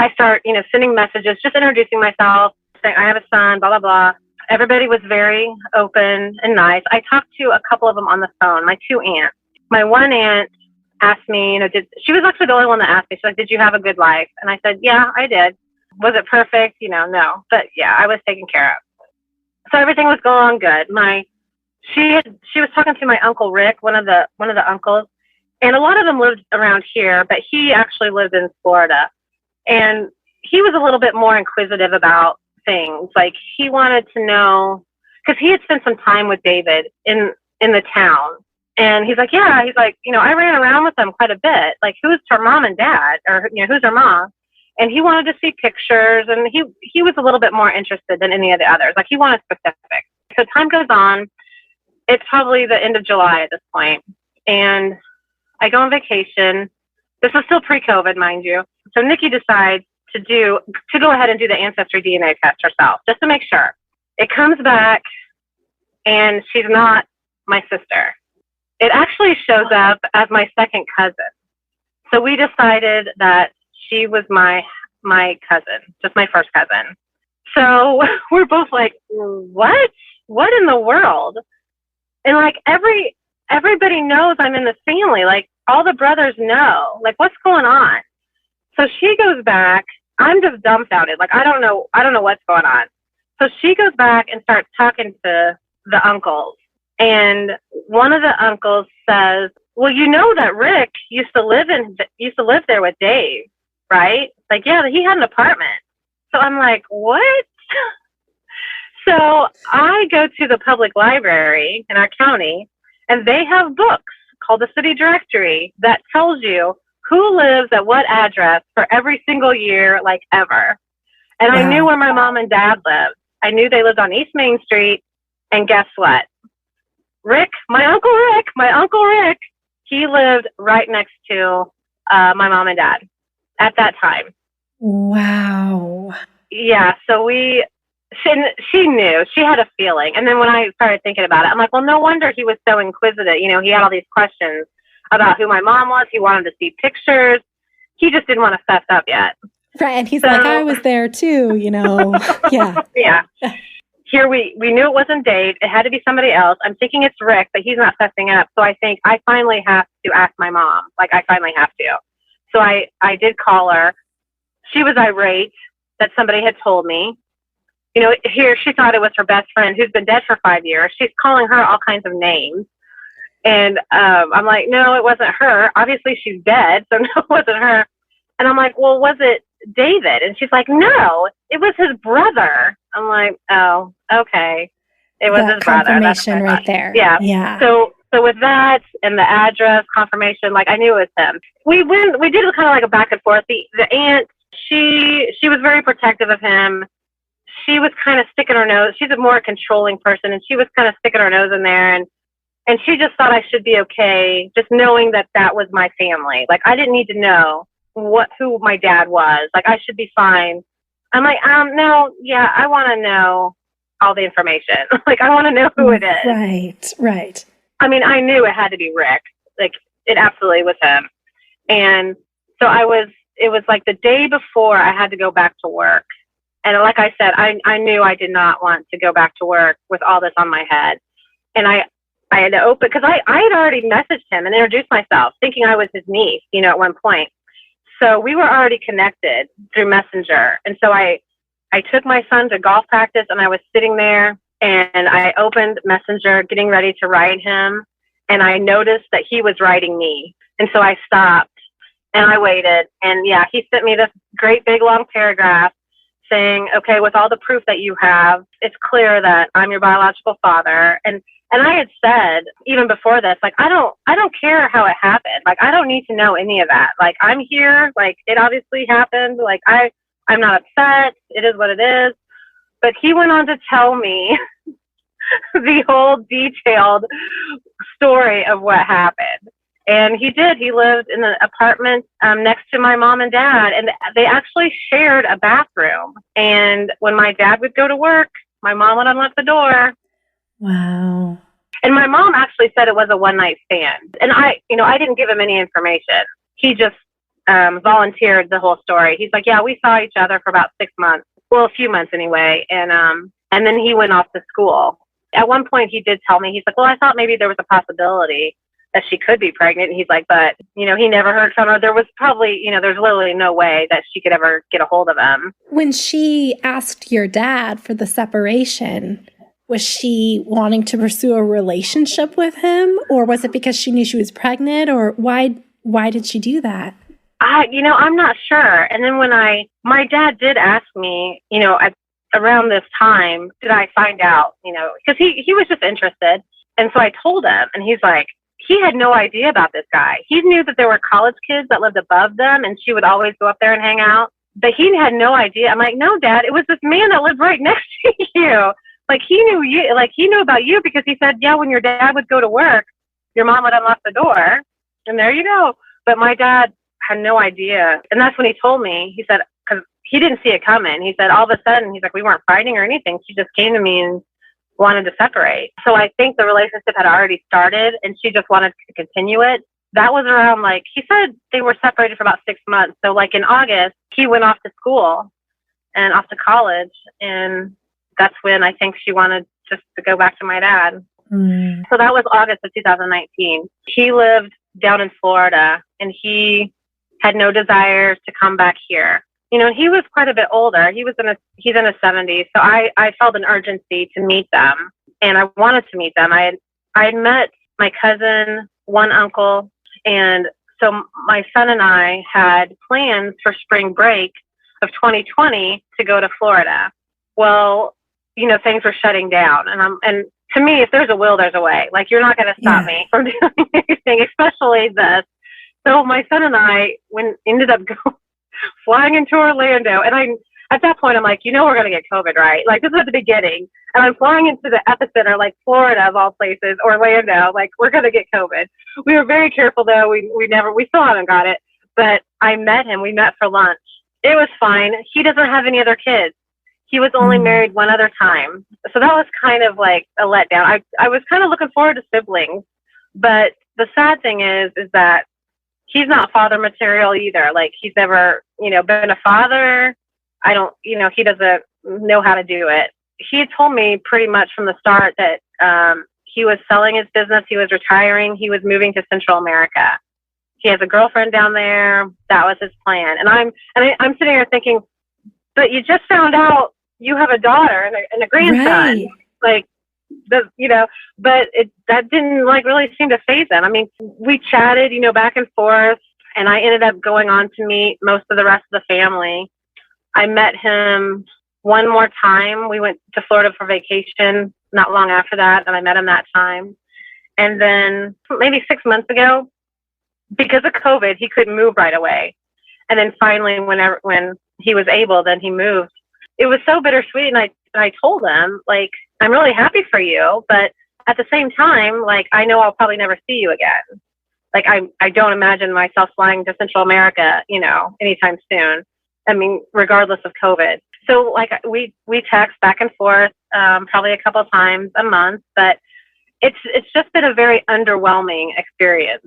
I start, you know, sending messages, just introducing myself, saying I have a son, blah, blah, blah. Everybody was very open and nice. I talked to a couple of them on the phone, my 2 aunts. My one aunt asked me, you know, she was actually the only one that asked me. She's like, did you have a good life? And I said, yeah, I did. Was it perfect? You know, no. But yeah, I was taken care of. So everything was going on good. She was talking to my Uncle Rick, one of the uncles, and a lot of them lived around here, but he actually lived in Florida. And he was a little bit more inquisitive about things. Like he wanted to know, because he had spent some time with David in the town. And he's like, yeah, he's like, you know, I ran around with them quite a bit. Like, who's her mom and dad? Or, you know, who's her mom? And he wanted to see pictures. And he was a little bit more interested than any of the others. Like he wanted specifics. So time goes on. It's probably the end of July at this point. And I go on vacation. This was still pre-COVID, mind you. So Nikki decides to go ahead and do the ancestry DNA test herself, just to make sure. It comes back, and she's not my sister. It actually shows up as my second cousin. So we decided that she was my cousin, just my first cousin. So we're both like, what? What in the world? And like everybody knows I'm in the family. Like all the brothers know. Like what's going on? So she goes back. I'm just dumbfounded. Like I don't know what's going on. So she goes back and starts talking to the uncles. And one of the uncles says, well, you know that Rick used to live there with Dave, right? Like, yeah, he had an apartment. So I'm like, what? So I go to the public library in our county, and they have books called the City Directory that tells you who lives at what address for every single year, like ever. And wow. I knew where my mom and dad lived. I knew they lived on East Main Street. And guess what? My Uncle Rick, he lived right next to my mom and dad at that time. Wow. Yeah, so she knew. She had a feeling. And then when I started thinking about it, I'm like, well, no wonder he was so inquisitive. You know, he had all these questions about who my mom was. He wanted to see pictures. He just didn't want to fess up yet. Right, and he's like, I was there too, you know. Yeah. Yeah. Here we knew it wasn't Dave. It had to be somebody else. I'm thinking it's Rick, but he's not fessing up. So I think I finally have to ask my mom. Like, I finally have to. So I did call her. She was irate that somebody had told me. You know, here she thought it was her best friend who's been dead for 5 years. She's calling her all kinds of names. And I'm like, no, it wasn't her. Obviously, she's dead, so no, it wasn't her. And I'm like, well, was it David? And she's like, no, it was his brother. I'm like, oh, okay. It was his brother. Confirmation right there. Yeah. Yeah. So with that and the address confirmation, like I knew it was him. We did kind of like a back and forth. The aunt, she was very protective of him. She was kind of sticking her nose. She's a more controlling person, and she was kind of sticking her nose in there. And she just thought I should be okay, just knowing that was my family. Like I didn't need to know who my dad was. Like I should be fine. I'm like, no, yeah, I want to know all the information. Like I want to know who it is. Right. I mean, I knew it had to be Rick. Like it absolutely was him. And so it was like the day before I had to go back to work. And like I said, I knew I did not want to go back to work with all this on my head. And I had to open, because I had already messaged him and introduced myself, thinking I was his niece, you know, at one point. So we were already connected through Messenger. And so I took my son to golf practice, and I was sitting there, and I opened Messenger, getting ready to write him. and I noticed that he was writing me. And so I stopped and I waited. And yeah, he sent me this great big long paragraph saying, okay, with all the proof that you have, it's clear that I'm your biological father. And I had said even before this, like, I don't care how it happened. Like, I don't need to know any of that. Like, I'm here. Like, it obviously happened. Like, I'm not upset. It is what it is. But he went on to tell me the whole detailed story of what happened. And he did. He lived in the apartment next to my mom and dad, and they actually shared a bathroom. And when my dad would go to work, my mom would unlock the door. Wow. And my mom actually said it was a one-night stand. And I didn't give him any information. He just volunteered the whole story. He's like, yeah, we saw each other for about 6 months. Well, a few months anyway. And then he went off to school. At one point, he did tell me, he's like, well, I thought maybe there was a possibility that she could be pregnant. And he's like, but, he never heard from her. There was probably, there's literally no way that she could ever get a hold of him. When she asked your dad for the separation, was she wanting to pursue a relationship with him? Or was it because she knew she was pregnant? Or why did she do that? I'm not sure. And then when my dad did ask me, around this time, did I find out, because he was just interested. And so I told him, and he's like, he had no idea about this guy. He knew that there were college kids that lived above them, and she would always go up there and hang out. But he had no idea. I'm like, no, Dad, it was this man that lived right next to you. Like, he knew you, like, he knew about you because he said, yeah, when your dad would go to work, your mom would unlock the door, and there you go. But my dad had no idea. And that's when he told me, he said, because he didn't see it coming. He said, all of a sudden, he's like, we weren't fighting or anything. She just came to me and wanted to separate. So I think the relationship had already started and she just wanted to continue it. That was around, like, he said they were separated for about 6 months. So like in August, he went off to school and off to college. And that's when I think she wanted just to go back to my dad. Mm. So that was August of 2019. He lived down in Florida and he had no desire to come back here. He was quite a bit older. He's in his 70s. So I felt an urgency to meet them, and I wanted to meet them. I had met my cousin, one uncle, and so my son and I had plans for spring break of 2020 to go to Florida. Well, things were shutting down, and to me, if there's a will, there's a way. Like, you're not going to stop me from doing anything, especially this. So my son and I ended up flying into Orlando. And at that point, I'm like, we're going to get COVID, right? Like, this is at the beginning. And I'm flying into the epicenter, like Florida of all places, Orlando. Like, we're going to get COVID. We were very careful, though. We still haven't got it. But I met him. We met for lunch. It was fine. He doesn't have any other kids. He was only married one other time. So that was kind of like a letdown. I was kind of looking forward to siblings. But the sad thing is that he's not father material either. Like, he's never, been a father. I don't, he doesn't know how to do it. He had told me pretty much from the start that he was selling his business. He was retiring. He was moving to Central America. He has a girlfriend down there. That was his plan. And I'm sitting here thinking, but you just found out you have a daughter and a grandson. Right. Like, but that didn't really seem to faze him. I mean, we chatted, back and forth, and I ended up going on to meet most of the rest of the family. I met him one more time. We went to Florida for vacation not long after that, and I met him that time. And then maybe 6 months ago, because of COVID, he couldn't move right away. And then finally, when he was able, then he moved. It was so bittersweet, and I told him, like, I'm really happy for you, but at the same time, like, I know I'll probably never see you again. Like, I don't imagine myself flying to Central America, anytime soon. I mean, regardless of COVID. So, like, we text back and forth, probably a couple times a month, but it's just been a very underwhelming experience.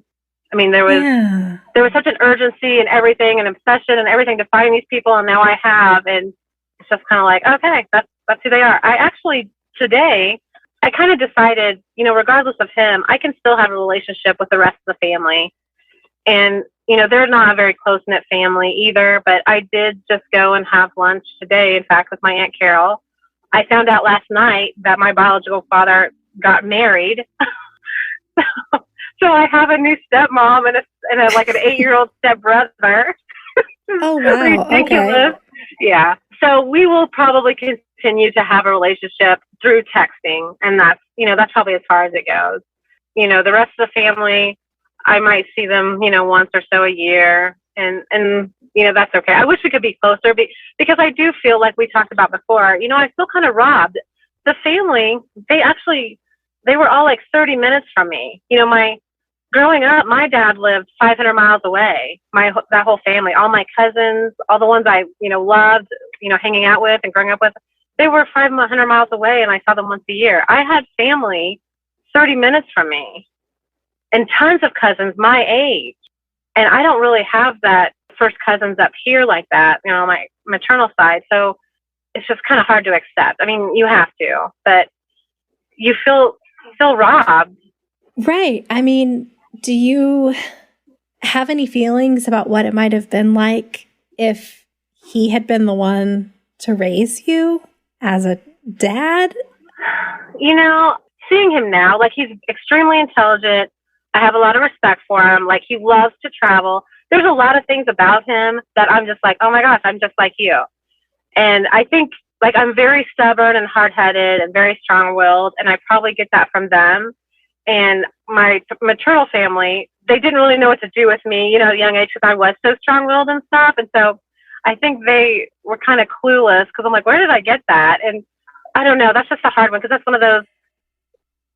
I mean, there was such an urgency and everything, and obsession and everything to find these people, and now I have, and it's just kind of like, okay, that's who they are. I actually, today, I kind of decided, regardless of him, I can still have a relationship with the rest of the family. And, they're not a very close-knit family either, but I did just go and have lunch today, in fact, with my Aunt Carol. I found out last night that my biological father got married. So I have a new stepmom and like an 8-year-old stepbrother. Oh, wow. Ridiculous. Okay. Yeah. So we will probably continue to have a relationship through texting. And that's probably as far as it goes. The rest of the family, I might see them, once or so a year. And that's okay. I wish we could be closer because I do feel like we talked about before, I feel kind of robbed. The family, they were all like 30 minutes from me. Growing up, my dad lived 500 miles away. That whole family, all my cousins, all the ones I, loved, hanging out with and growing up with, they were 500 miles away, and I saw them once a year. I had family 30 minutes from me and tons of cousins my age. And I don't really have that first cousins up here like that, my maternal side. So it's just kind of hard to accept. I mean, you have to, but you feel robbed. Right. I mean, do you have any feelings about what it might have been like if he had been the one to raise you as a dad? Seeing him now, like, he's extremely intelligent. I have a lot of respect for him. Like, he loves to travel. There's a lot of things about him that I'm just like, oh my gosh, I'm just like you. And I think, like, I'm very stubborn and hard-headed and very strong-willed, and I probably get that from them. And my maternal family, they didn't really know what to do with me, at a young age, because I was so strong-willed and stuff. And so I think they were kind of clueless, because I'm like, where did I get that? And I don't know. That's just a hard one, because that's one of those,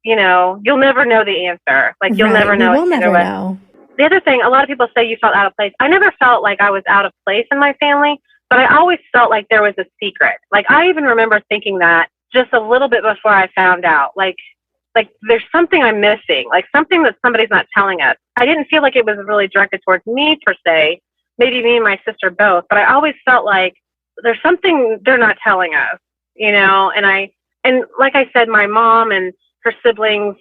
you'll never know the answer. Like, you'll never know. We'll never know. The other thing, a lot of people say you felt out of place. I never felt like I was out of place in my family, but I always felt like there was a secret. Like, I even remember thinking that just a little bit before I found out. Like there's something I'm missing, like something that somebody's not telling us. I didn't feel like it was really directed towards me per se, maybe me and my sister both, but I always felt like there's something they're not telling us, and like I said, my mom and her siblings,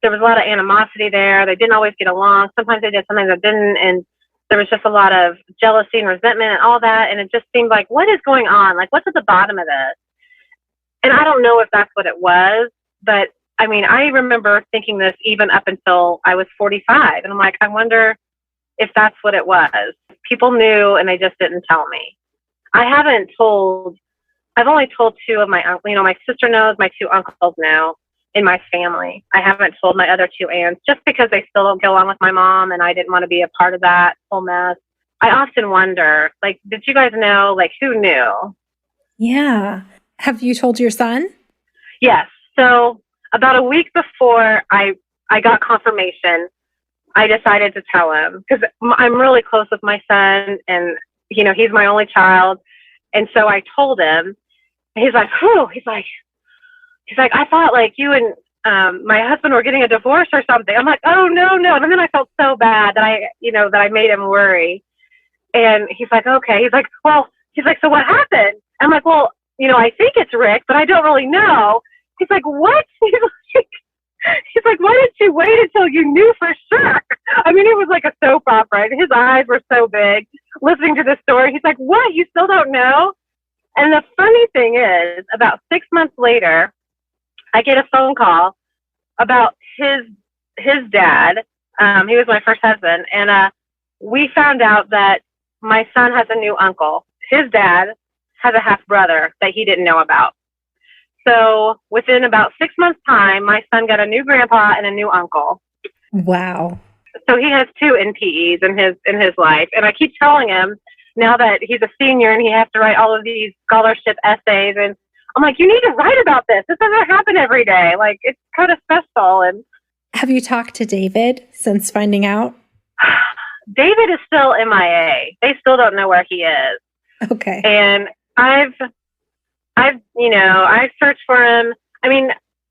there was a lot of animosity there. They didn't always get along. Sometimes they did, sometimes they didn't. And there was just a lot of jealousy and resentment and all that. And it just seemed like, what is going on? Like, what's at the bottom of this? And I don't know if that's what it was, but I mean, I remember thinking this even up until I was 45. And I'm like, I wonder if that's what it was. People knew and they just didn't tell me. I've only told two of my uncles. My sister knows, my two uncles know in my family. I haven't told my other two aunts just because they still don't get along with my mom, and I didn't want to be a part of that whole mess. I often wonder, like, did you guys know? Like, who knew? Yeah. Have you told your son? Yes. So about a week before I got confirmation, I decided to tell him, because I'm really close with my son, and he's my only child. And so I told him. He's like, whew. He's like, I thought like you and my husband were getting a divorce or something. I'm like, oh no. And then I felt so bad that I made him worry. And he's like, okay. He's like, so what happened? I'm like, well, I think it's Rick, but I don't really know. He's like, what? He's like, why didn't you wait until you knew for sure? I mean, it was like a soap opera. His eyes were so big listening to this story. He's like, what? You still don't know? And the funny thing is, about 6 months later, I get a phone call about his dad. He was my first husband. And we found out that my son has a new uncle. His dad has a half brother that he didn't know about. So within about 6 months' time, my son got a new grandpa and a new uncle. Wow. So he has two NPEs in his life. And I keep telling him now that he's a senior and he has to write all of these scholarship essays, and I'm like, you need to write about this. This doesn't happen every day. Like, it's kind of special. And have you talked to David since finding out? David is still MIA. They still don't know where he is. Okay. And I've searched for him. I mean,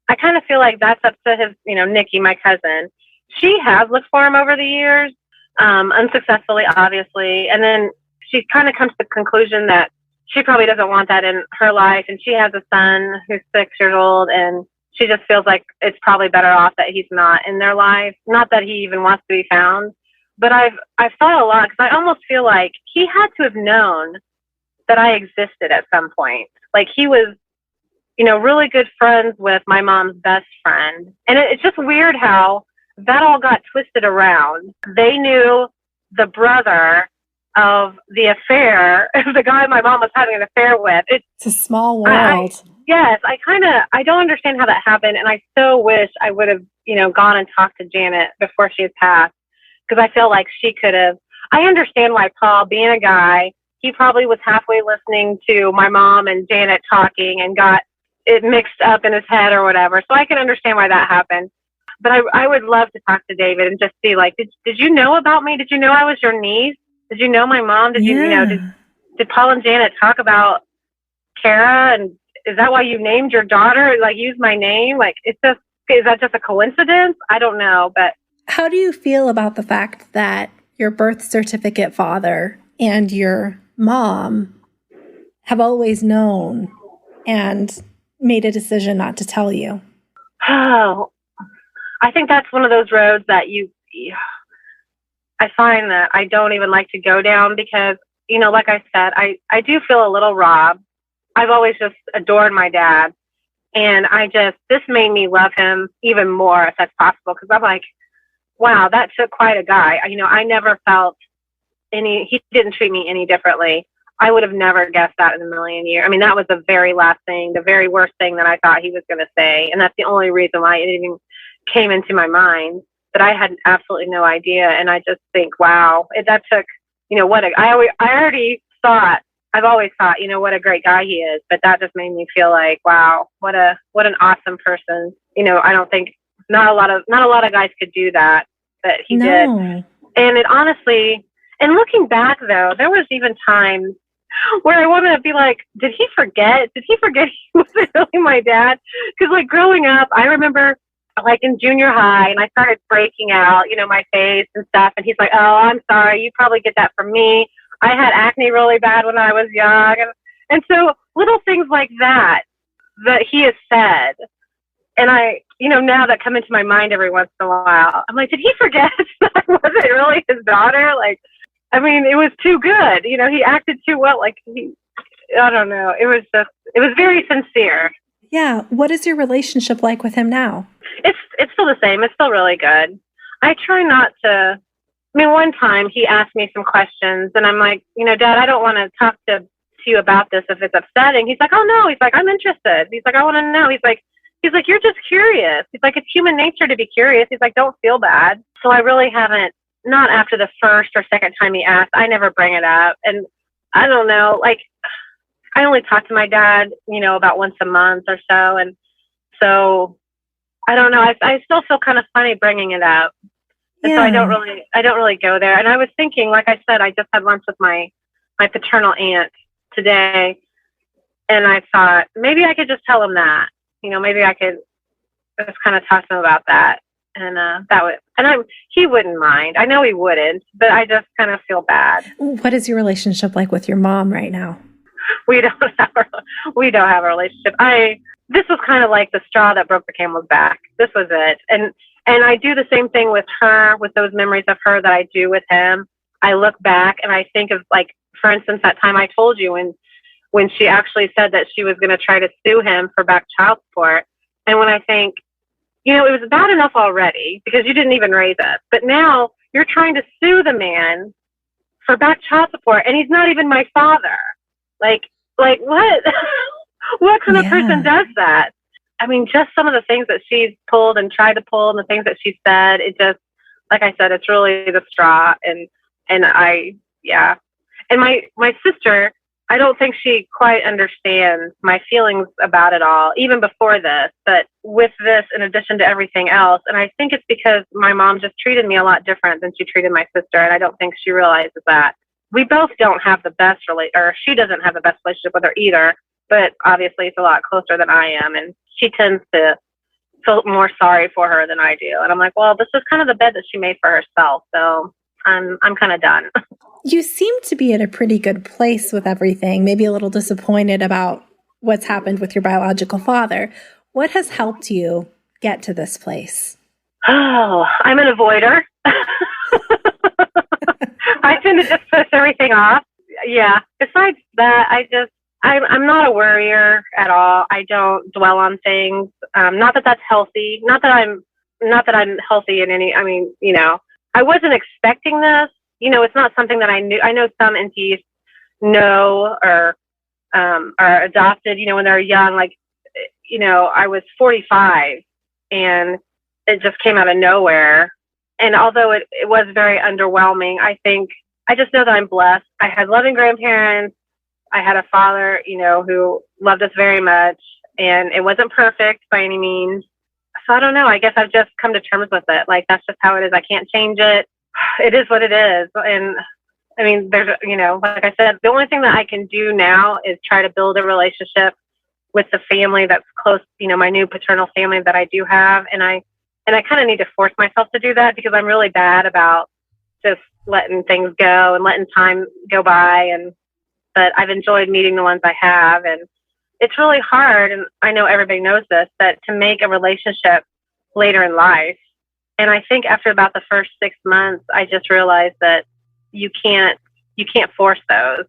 I kind of feel like that's up to his, Nikki, my cousin. She has looked for him over the years, unsuccessfully, obviously. And then she kind of comes to the conclusion that she probably doesn't want that in her life. And she has a son who's 6 years old, and she just feels like it's probably better off that he's not in their life. Not that he even wants to be found. But I've thought a lot, because I almost feel like he had to have known that I existed at some point. Like, he was, really good friends with my mom's best friend. And it's just weird how that all got twisted around. They knew the brother of the affair, the guy my mom was having an affair with. It's a small world. Yes, I don't understand how that happened. And I so wish I would have, gone and talked to Janet before she had passed, because I feel like she could have. I understand why Paul, being a guy, he probably was halfway listening to my mom and Janet talking and got it mixed up in his head or whatever. So I can understand why that happened. But I would love to talk to David and just see, like, did you know about me? Did you know I was your niece? Did you know my mom? Did did Paul and Janet talk about Cara? And is that why you named your daughter? Like, use my name? Like, is that just a coincidence? I don't know. But how do you feel about the fact that your birth certificate father and your mom have always known and made a decision not to tell you? Oh, I think that's one of those roads that I find that I don't even like to go down because, like I said, I do feel a little robbed. I've always just adored my dad. And this made me love him even more if that's possible. Because I'm like, wow, that took quite a guy. I never felt he didn't treat me any differently. I would have never guessed that in a million years. I mean, that was the very last thing, the very worst thing that I thought he was going to say. And that's the only reason why it even came into my mind. But I had absolutely no idea. And I just think, wow, that took, I've always thought, what a great guy he is. But that just made me feel like, wow, what an awesome person. I don't think not a lot of guys could do that, but he did. And it honestly, and looking back though, there was even times where I wanted to be like, did he forget? Did he forget he wasn't really my dad? Because like growing up, I remember like in junior high, and I started breaking out, my face and stuff. And he's like, oh, I'm sorry. You probably get that from me. I had acne really bad when I was young. And so little things like that he has said. And I, now that come into my mind every once in a while, I'm like, did he forget that I wasn't really his daughter? Like, I mean, it was too good. He acted too well. Like I don't know. It was very sincere. Yeah. What is your relationship like with him now? It's still the same. It's still really good. I try not to. I mean, one time he asked me some questions, and I'm like, Dad, I don't want to talk to you about this if it's upsetting. He's like, oh no. He's like, I'm interested. He's like, I want to know. He's like, you're just curious. He's like, it's human nature to be curious. He's like, don't feel bad. So I really haven't. Not after the first or second time he asked. I never bring it up, and I don't know. Like, I only talk to my dad, about once a month or so, and so I don't know. I still feel kind of funny bringing it up. And so I don't really go there. And I was thinking, like I said, I just had lunch with my paternal aunt today, and I thought maybe I could just tell him that, maybe I could just kind of talk to him about that, and he wouldn't mind. I know he wouldn't, but I just kind of feel bad. What is your relationship like with your mom right now? We don't have a relationship. This was kind of like the straw that broke the camel's back. This was it. And I do the same thing with her, with those memories of her that I do with him. I look back and I think of, like, for instance, that time I told you when she actually said that she was going to try to sue him for back child support. And when I think, it was bad enough already because you didn't even raise us. But now you're trying to sue the man for back child support, and he's not even my father. Like what? What kind of person does that? I mean, just some of the things that she's pulled and tried to pull, and the things that she said, it just, like I said, it's really the straw. And my sister, I don't think she quite understands my feelings about it all, even before this, but with this, in addition to everything else. And I think it's because my mom just treated me a lot different than she treated my sister. And I don't think she realizes that. We both don't have the best or she doesn't have the best relationship with her either, but obviously it's a lot closer than I am. And she tends to feel more sorry for her than I do. And I'm like, well, this is kind of the bed that she made for herself. So I'm kind of done. You seem to be at a pretty good place with everything, maybe a little disappointed about what's happened with your biological father. What has helped you get to this place? Oh, I'm an avoider. I tend to just push everything off. Yeah. Besides that, I'm not a worrier at all. I don't dwell on things. Not that that's healthy. Not that I'm not that I'm healthy in any, I mean, I wasn't expecting this. It's not something that I knew. I know some NPs know or are adopted, when they're young. Like, I was 45 and it just came out of nowhere. And although it was very underwhelming, I just know that I'm blessed. I had loving grandparents. I had a father, who loved us very much, and it wasn't perfect by any means. So I don't know. I guess I've just come to terms with it. Like, that's just how it is. I can't change it. It is what it is. And I mean, there's, like I said, the only thing that I can do now is try to build a relationship with the family that's close, my new paternal family that I do have. And I kind of need to force myself to do that because I'm really bad about just letting things go and letting time go by. But I've enjoyed meeting the ones I have. And it's really hard. And I know everybody knows this, but to make a relationship later in life. And I think after about the first 6 months, I just realized that you can't force those.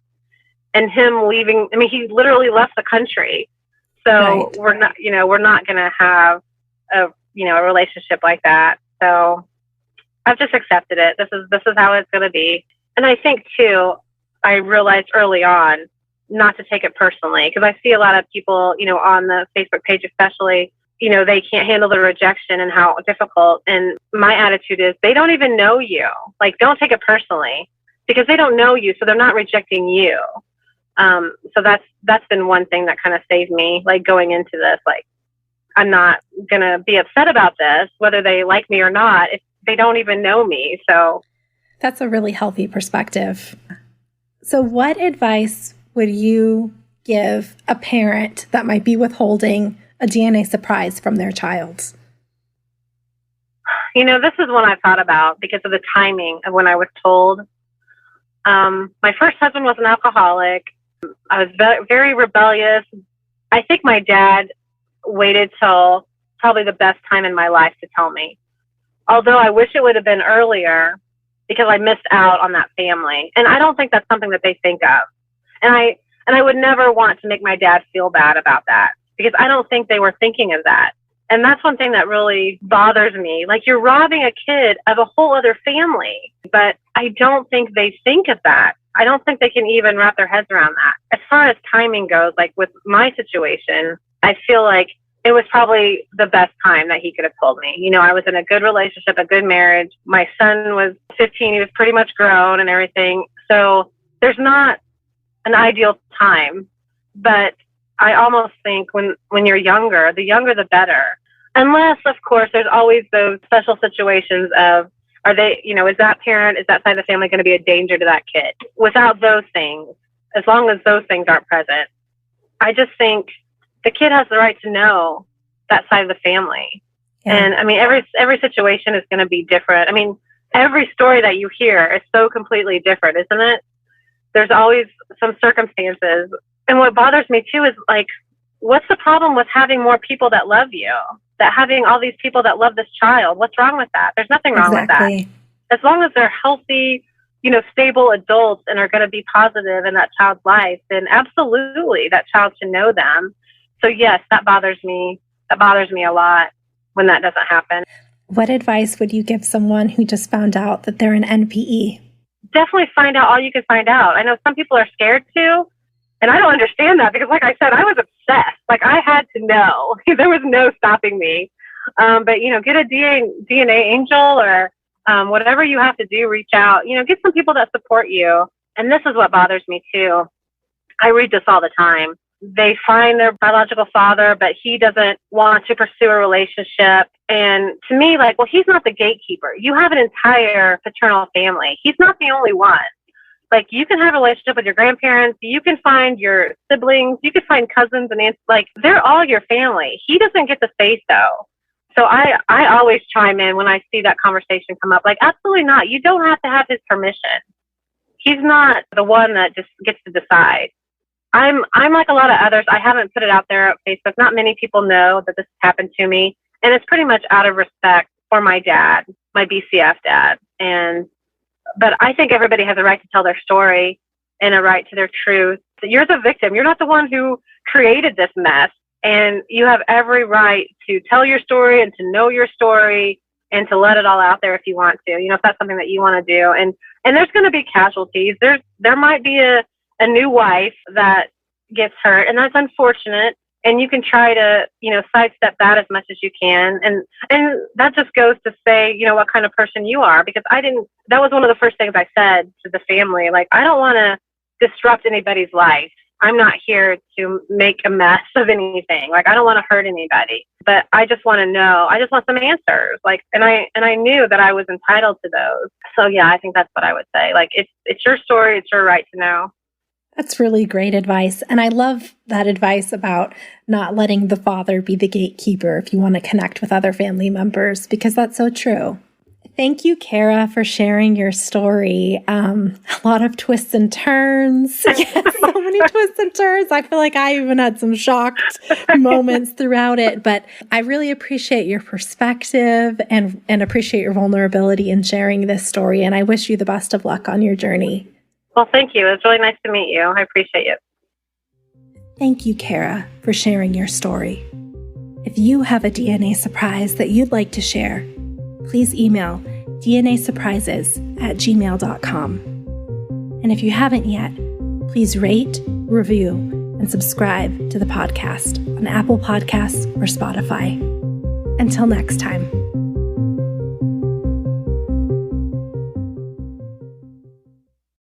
And him leaving, I mean, he literally left the country. So right. we're not going to have a relationship like that. So I've just accepted it. This is how it's going to be. And I think too, I realized early on not to take it personally, because I see a lot of people, on the Facebook page, especially, they can't handle the rejection and how difficult. And my attitude is they don't even know you. Like, don't take it personally because they don't know you. So they're not rejecting you. So that's been one thing that kind of saved me, like going into this, like, I'm not going to be upset about this, whether they like me or not, if they don't even know me. So that's a really healthy perspective. So what advice would you give a parent that might be withholding a DNA surprise from their child? This is one I've thought about because of the timing of when I was told. My first husband was an alcoholic. I was very rebellious. I think my dad waited till probably the best time in my life to tell me. Although I wish it would have been earlier because I missed out on that family. And I don't think that's something that they think of. And I would never want to make my dad feel bad about that because I don't think they were thinking of that. And that's one thing that really bothers me. Like, you're robbing a kid of a whole other family, but I don't think they think of that. I don't think they can even wrap their heads around that. As far as timing goes, like with my situation, I feel like it was probably the best time that he could have told me. I was in a good relationship, a good marriage. My son was 15. He was pretty much grown and everything. So there's not an ideal time, but I almost think when you're younger, the younger the better. Unless, of course, there's always those special situations of, are they, is that parent, is that side of the family going to be a danger to that kid? Without those things, as long as those things aren't present, I just think the kid has the right to know that side of the family. Yeah. And I mean, every situation is going to be different. I mean, every story that you hear is so completely different, isn't it? There's always some circumstances. And what bothers me too is, like, what's the problem with having more people that love you? That having all these people that love this child, what's wrong with that? There's nothing wrong with that. As long as they're healthy, stable adults and are going to be positive in that child's life, then absolutely that child should know them. So yes, that bothers me. That bothers me a lot when that doesn't happen. What advice would you give someone who just found out that they're an NPE? Definitely find out all you can find out. I know some people are scared to, and I don't understand that because, like I said, I was obsessed. Like, I had to know. There was no stopping me. But, get a DNA angel or whatever you have to do, reach out. Get some people that support you. And this is what bothers me, too. I read this all the time. They find their biological father, but he doesn't want to pursue a relationship. And to me, like, well, he's not the gatekeeper. You have an entire paternal family. He's not the only one. Like, you can have a relationship with your grandparents. You can find your siblings. You can find cousins and aunts. Like, they're all your family. He doesn't get the say so. So I always chime in when I see that conversation come up. Like, absolutely not. You don't have to have his permission. He's not the one that just gets to decide. I'm like a lot of others. I haven't put it out there on Facebook. Not many people know that this happened to me. And it's pretty much out of respect for my dad, my BCF dad. But I think everybody has a right to tell their story and a right to their truth. You're the victim. You're not the one who created this mess. And you have every right to tell your story and to know your story and to let it all out there if you want to, if that's something that you want to do. And there's going to be casualties. There might be a new wife that gets hurt, and that's unfortunate. And you can try to, sidestep that as much as you can. And that just goes to say, what kind of person you are, because that was one of the first things I said to the family. Like, I don't want to disrupt anybody's life. I'm not here to make a mess of anything. Like, I don't want to hurt anybody, but I just want to know. I just want some answers. Like, and I knew that I was entitled to those. So yeah, I think that's what I would say. Like, it's your story. It's your right to know. That's really great advice. And I love that advice about not letting the father be the gatekeeper if you want to connect with other family members, because that's so true. Thank you, Cara, for sharing your story. A lot of twists and turns. Yes, so many twists and turns. I feel like I even had some shocked moments throughout it, but I really appreciate your perspective and appreciate your vulnerability in sharing this story. And I wish you the best of luck on your journey. Well, thank you. It's really nice to meet you. I appreciate it. Thank you, Cara, for sharing your story. If you have a DNA surprise that you'd like to share, please email dnasurprises@gmail.com. And if you haven't yet, please rate, review, and subscribe to the podcast on Apple Podcasts or Spotify. Until next time.